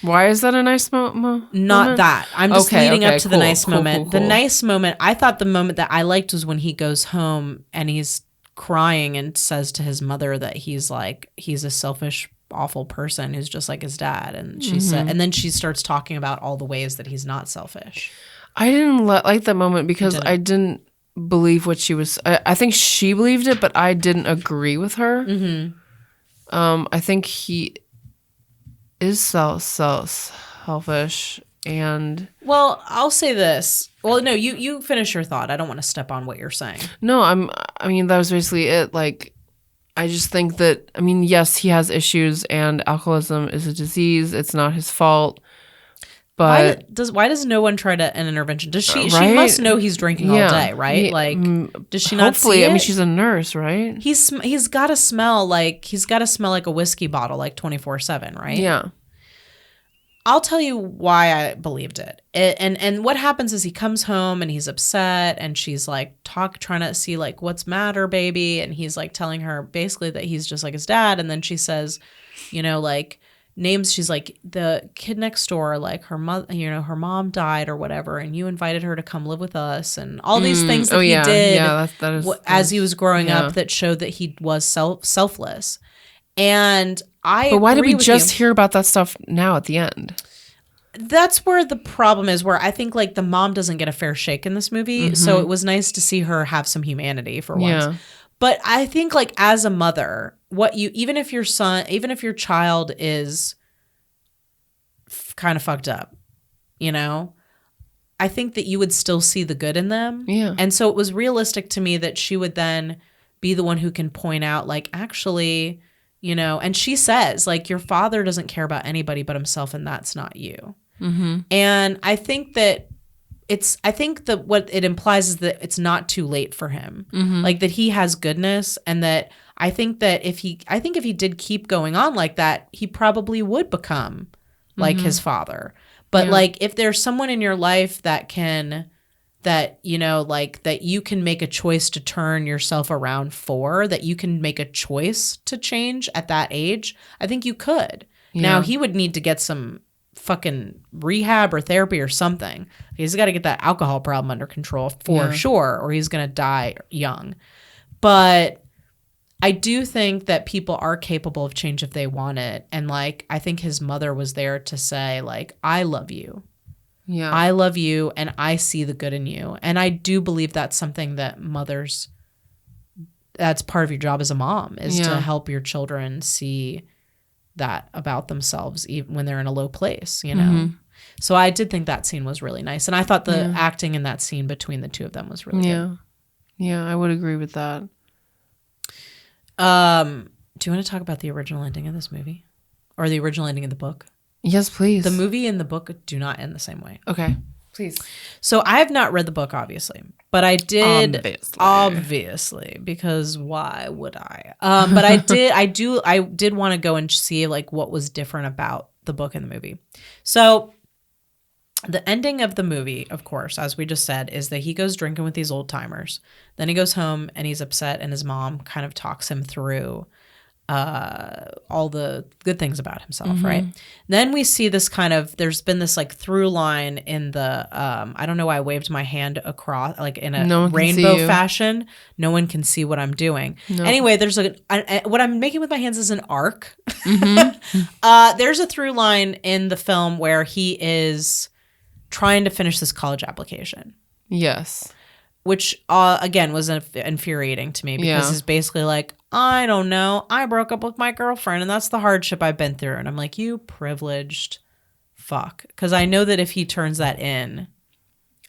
Why is that a nice moment? Not that. I'm just leading up to the nice moment. Cool. The nice moment, I thought the moment that I liked was when he goes home and he's crying and says to his mother that he's a selfish, awful person who's just like his dad. And she said, and then she starts talking about all the ways that he's not selfish. I didn't like that moment because I didn't believe what she was. I think she believed it, but I didn't agree with her. I think he is selfish, and well, I'll say this. Well, no, you finish your thought. I don't want to step on what you're saying. No, I mean, that was basically it. Like, I just think that, I mean, yes, he has issues, and alcoholism is a disease. It's not his fault. But why does no one try an intervention? Does she? Right? She must know he's drinking all day, right? Does she not see it? I mean, she's a nurse, right? He's got to smell like a whiskey bottle, like 24/7, right? Yeah. I'll tell you why I believed it. And what happens is he comes home and he's upset, and she's like trying to see like what's matter, baby, and he's like telling her basically that he's just like his dad, and then she says, you know, like names, she's like, the kid next door, like her mother, you know, her mom died or whatever, and you invited her to come live with us, and all these things that he did as he was growing up that showed that he was selfless. And But why did we just hear about that stuff now at the end? That's where the problem is, where I think like the mom doesn't get a fair shake in this movie. So it was nice to see her have some humanity for once. But I think like as a mother, even if your child is kind of fucked up, you know, I think that you would still see the good in them. Yeah. And so it was realistic to me that she would then be the one who can point out like, actually, you know, and she says like, your father doesn't care about anybody but himself, and that's not you. And I think that what it implies is that it's not too late for him. Like that he has goodness, and that I think if he did keep going on like that, he probably would become like his father. But like if there's someone in your life that you know, like that you can make a choice to turn yourself around for, that you can make a choice to change at that age, I think you could. Now he would need to get some fucking rehab or therapy or something. He's got to get that alcohol problem under control for sure, or he's going to die young. But I do think that people are capable of change if they want it. And like, I think his mother was there to say like, I love you. Yeah. I love you, and I see the good in you. And I do believe that's something that that's part of your job as a mom, is to help your children see that about themselves, even when they're in a low place, you know? So I did think that scene was really nice. And I thought the acting in that scene between the two of them was really good. Yeah, I would agree with that. Do you want to talk about the original ending of this movie? Or the original ending of the book? Yes, please. The movie and the book do not end the same way. Okay, please. So I have not read the book, obviously, but I did, obviously, because why would I? But I did want to go and see like what was different about the book and the movie. So the ending of the movie, of course, as we just said, is that he goes drinking with these old timers. Then he goes home and he's upset, and his mom kind of talks him through all the good things about himself, right? Then we see this kind of, there's been this like through line in the, I don't know why I waved my hand across, like in a rainbow fashion. No one can see what I'm doing. No. Anyway, there's what I'm making with my hands is an arc. There's a through line in the film where he is trying to finish this college application. Yes. Which, again, was infuriating to me because it's basically like, I don't know, I broke up with my girlfriend and that's the hardship I've been through. And I'm like, you privileged fuck. Because I know that if he turns that in,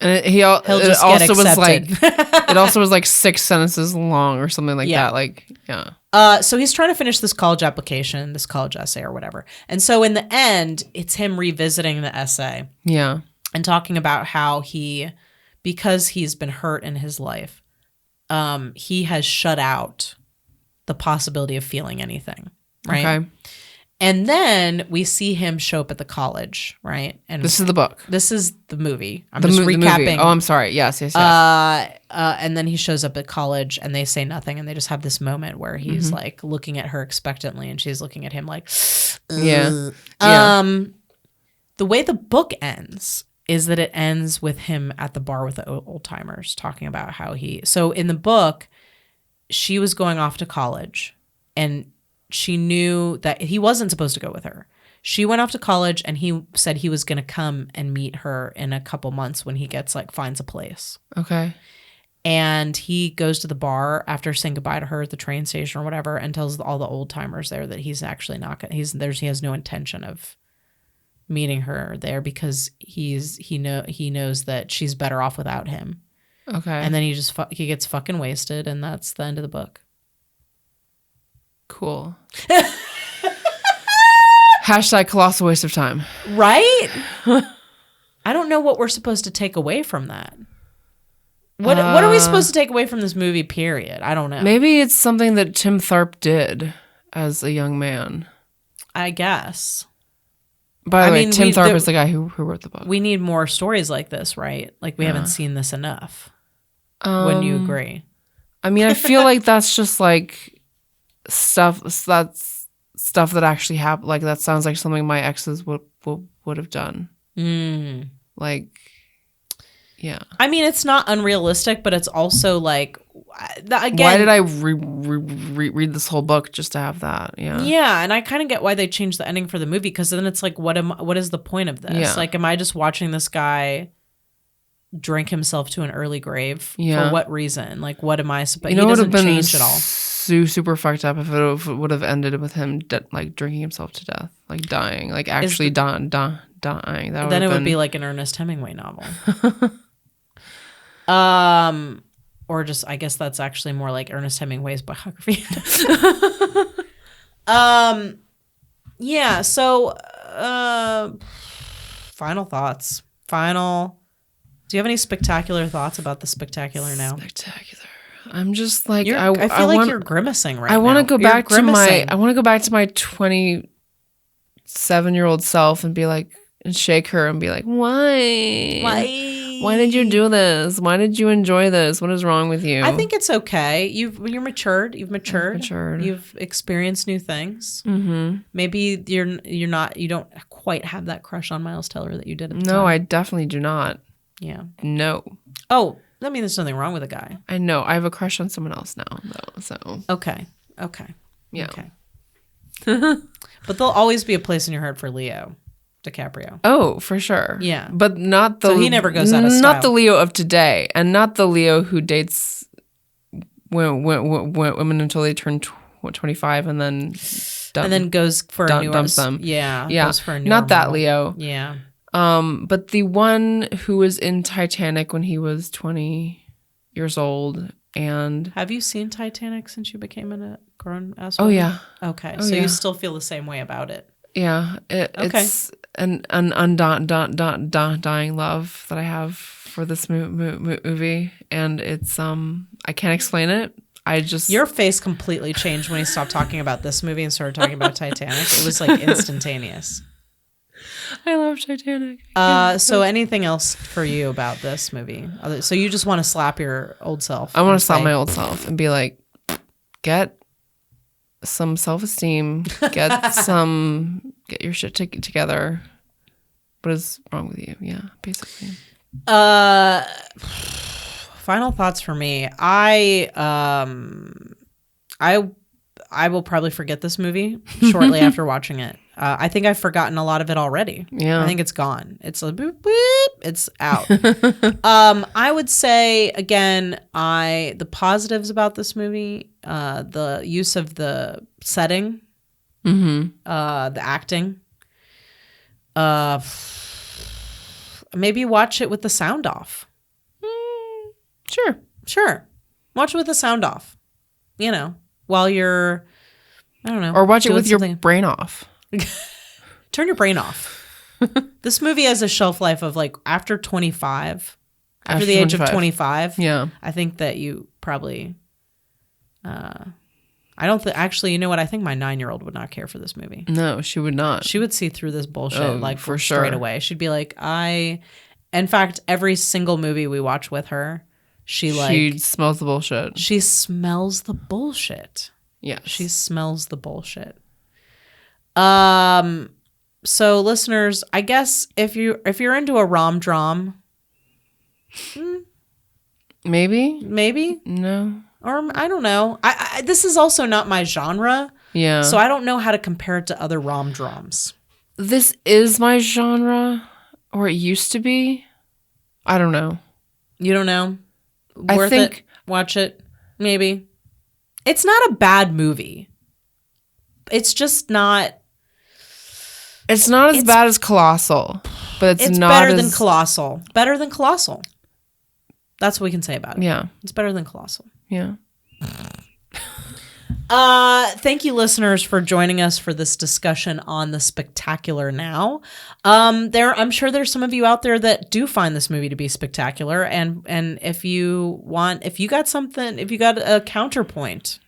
and he'll just get accepted. It also was like 6 sentences long or something like that. Like, so he's trying to finish this college application, this college essay or whatever. And so in the end, it's him revisiting the essay. Yeah. And talking about how because he's been hurt in his life, he has shut out the possibility of feeling anything, right? Okay. And then we see him show up at the college, right? And this is the book. This is the movie. I'm just recapping. Oh, I'm sorry. Yes. And then he shows up at college and they say nothing, and they just have this moment where he's like looking at her expectantly and she's looking at him like, yeah. The way the book ends is that it ends with him at the bar with the old timers talking about how so in the book, she was going off to college and she knew that he wasn't supposed to go with her. She went off to college and he said he was going to come and meet her in a couple months when he finds a place. Okay. And he goes to the bar after saying goodbye to her at the train station or whatever and tells all the old timers there that he's actually not he has no intention of meeting her there because he knows that she's better off without him. Okay. And then he gets fucking wasted, and that's the end of the book. Cool. Hashtag colossal waste of time. Right? I don't know what we're supposed to take away from that. What are we supposed to take away from this movie, period? I don't know. Maybe it's something that Tim Tharp did as a young man. I guess. By the way, mean, Tim Thorpe is the guy who wrote the book. We need more stories like this, right? Like we haven't seen this enough. Wouldn't you agree? I mean, I feel like that's just like stuff that actually happened. Like that sounds like something my exes would have done. Like, yeah. I mean, it's not unrealistic, but it's also like, again. Why did I read this whole book just to have that? Yeah. Yeah, and I kind of get why they changed the ending for the movie, because then it's like, what is the point of this? Yeah. Like, am I just watching this guy drink himself to an early grave? Yeah. For what reason? Like, what am I supposed? You know, He it would doesn't have been change at all. super fucked up if it would have ended with him like drinking himself to death, like dying, like actually dying. Then it would be like an Ernest Hemingway novel. Or just, I guess that's actually more like Ernest Hemingway's biography. Yeah. So, final thoughts. Do you have any spectacular thoughts about the Spectacular now? Spectacular. I'm just like I feel like you're grimacing right now. I want to go back to grimacing. I want to go back to my 27-year-old self and be like, and shake her and be like, why? Why did you do this? Why did you enjoy this? What is wrong with you? I think it's okay. You're matured. You've matured. Matured. You've experienced new things. Mm-hmm. Maybe you don't quite have that crush on Miles Teller that you did at the time. No, I definitely do not. Yeah. No. Oh, I mean, there's nothing wrong with the guy. I know. I have a crush on someone else now, though. So Okay. yeah. Okay. But there'll always be a place in your heart for Leo DiCaprio. Oh, for sure. Yeah. But not the. So he never goes out of style. Not the Leo of today, and not the Leo who dates women until they turn 25 and then goes for a newer. dumps them. Yeah. Yeah. Goes for a newer Not that model. Leo. Yeah. But the one who was in Titanic when he was 20 years old, and Have you seen Titanic since you became a grown ass oh woman? yeah, Okay. Oh, So yeah. you still feel the same way about it. yeah, it's an undying love that I have for this movie, and it's I can't explain it. I just Your face completely changed when he stopped talking about this movie and started talking about Titanic. It was like instantaneous. I love Titanic. So anything else for you about this movie? So you just want to slap your old self? I want and to slap say, my old self and be like, get some self-esteem, get your shit together. What is wrong with you? Yeah, basically. Final thoughts for me. I will probably forget this movie shortly after watching it. I think I've forgotten a lot of it already. Yeah. I think it's gone. It's a boop, boop, it's out. I would say again, the positives about this movie, the use of the setting, the acting, maybe watch it with the sound off. Sure. Watch it with the sound off. You know, while you're, I don't know. Or watch it doing with your something. brain off. Turn your brain off. This movie has a shelf life of like after 25, after the age of 25. Yeah. I think that you probably, I don't think, actually, you know what? I think my 9-year-old would not care for this movie. No, she would not. She would see through this bullshit like for straight sure. away. She'd be like, in fact, every single movie we watch with her, she smells the bullshit. She smells the bullshit. Yeah. She smells the bullshit. So listeners, I guess if you're into a rom-drom, maybe, No. or I don't know. I this is also not my genre, Yeah. so I don't know how to compare it to other rom-droms. This is my genre, or it used to be. I don't know. You don't know? I Worth think- it? Watch it? Maybe. It's not a bad movie. It's just not. It's not as bad as Colossal, but it's not better as, than Colossal. Better than Colossal. That's what we can say about it. Yeah. It's better than Colossal. Yeah. Thank you, listeners, for joining us for this discussion on the Spectacular Now. I'm sure there's some of you out there that do find this movie to be spectacular, and if you got a counterpoint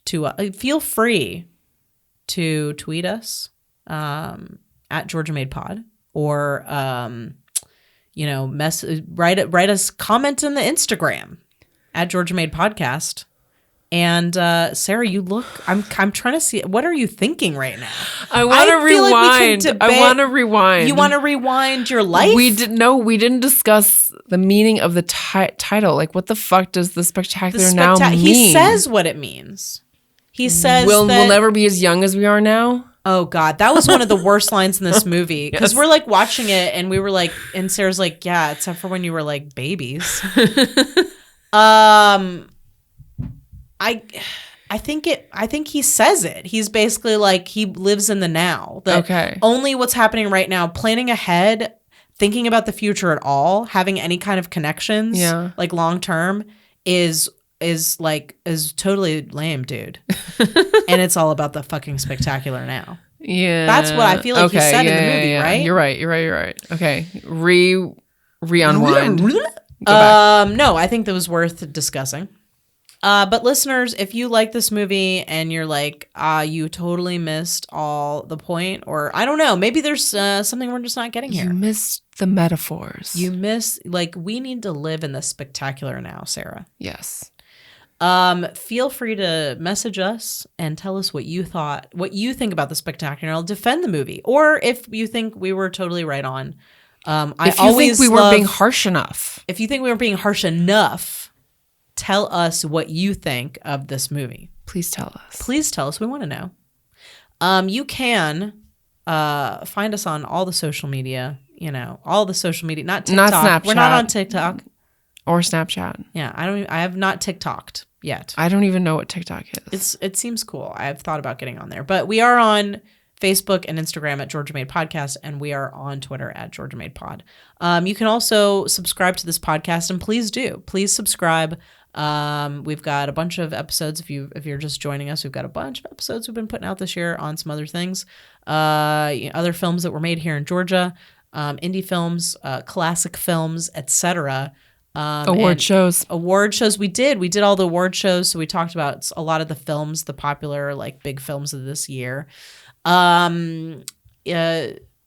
to feel free to tweet us, at Georgia Made Pod, or write us, comment in the Instagram at Georgia Made Podcast. And Sarah, you look. I'm trying to see. What are you thinking right now? I want to rewind. I want to rewind. You want to rewind your life? We didn't discuss the meaning of the title. Like, what the fuck does the spectacular now mean? He says what it means. He says we'll never be as young as we are now. Oh God, that was one of the worst lines in this movie, because we're like watching it and we were like, and Sarah's like, yeah, except for when you were like babies. I think he says it. He's basically like, he lives in the now. Okay. Only what's happening right now, planning ahead, thinking about the future at all, having any kind of connections, like long term, is totally lame, dude. And it's all about the fucking spectacular now. Yeah. That's what I feel like he said in the movie, right? You're right. Okay. Re-unwind. Go back. No, I think that was worth discussing. But listeners, if you like this movie and you're like, you totally missed all the point, or I don't know, maybe there's something we're just not getting here. You missed the metaphors. We need to live in the spectacular now, Sarah. Yes. Feel free to message us and tell us what you think about the spectacular. I'll defend the movie, or if you think we were totally right on. If you think we were being harsh enough. If you think we were being harsh enough, tell us what you think of this movie. Please tell us. Please tell us. We want to know. You can find us on all the social media. All the social media. Not TikTok. Not Snapchat. We're not on TikTok. Or Snapchat. Yeah, I have not TikToked yet. I don't even know what TikTok is. It seems cool. I've thought about getting on there. But we are on Facebook and Instagram at Georgia Made Podcast, and we are on Twitter at Georgia Made Pod. You can also subscribe to this podcast, and please do. Please subscribe. We've got a bunch of episodes. If you're just joining us, we've got a bunch of episodes we've been putting out this year on some other things, other films that were made here in Georgia, indie films, classic films, etc. Award shows. We did all the award shows. So we talked about a lot of the films, the popular like big films of this year.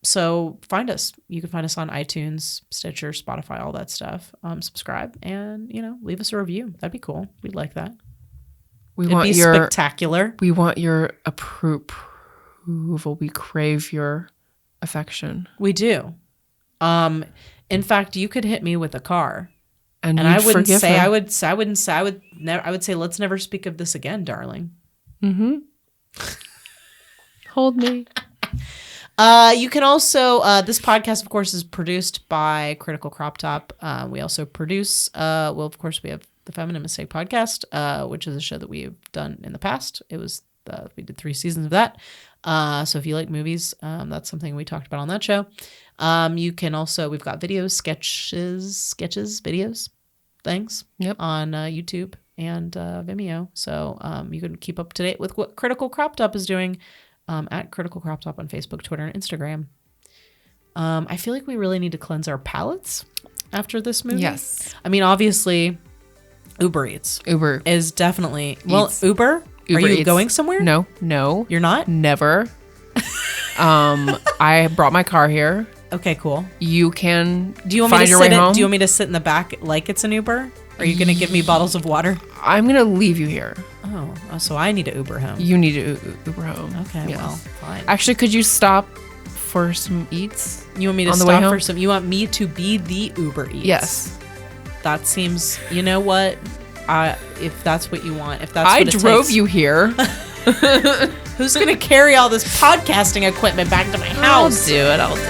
So find us. You can find us on iTunes, Stitcher, Spotify, all that stuff. Subscribe and leave us a review. That'd be cool. We'd like that. It'd be spectacular. We want your approval. We crave your affection. We do. In fact, you could hit me with a car. And I wouldn't say him. I would say let's never speak of this again, darling. Mm-hmm. Hold me. You can also this podcast, of course, is produced by Critical Crop Top. We also produce of course, we have the Feminine Mistake podcast, which is a show that we've done in the past. It was we did 3 seasons of that. So if you like movies, that's something we talked about on that show. You can also, we've got videos, sketches, videos, things on YouTube and Vimeo. So you can keep up to date with what Critical Crop Top is doing at Critical Crop Top on Facebook, Twitter, and Instagram. I feel like we really need to cleanse our palates after this movie. Yes. I mean, obviously, Uber Eats. Uber is definitely, Uber? Are you Eats. going somewhere? No. You're not? Never. I brought my car here. Okay, cool. You can Do you want me to sit in the back like it's an Uber? Are you going to give me bottles of water? I'm going to leave you here. Oh, so I need to Uber home. You need to Uber home. Okay, well, fine. Actually, could you stop for some eats? You want me to stop for some? You want me to be the Uber Eats? Yes. That seems, you know what? If that's what you want, if that's what I it drove takes. you here. Who's gonna carry all this podcasting equipment back to my house? I'll do it. Okay.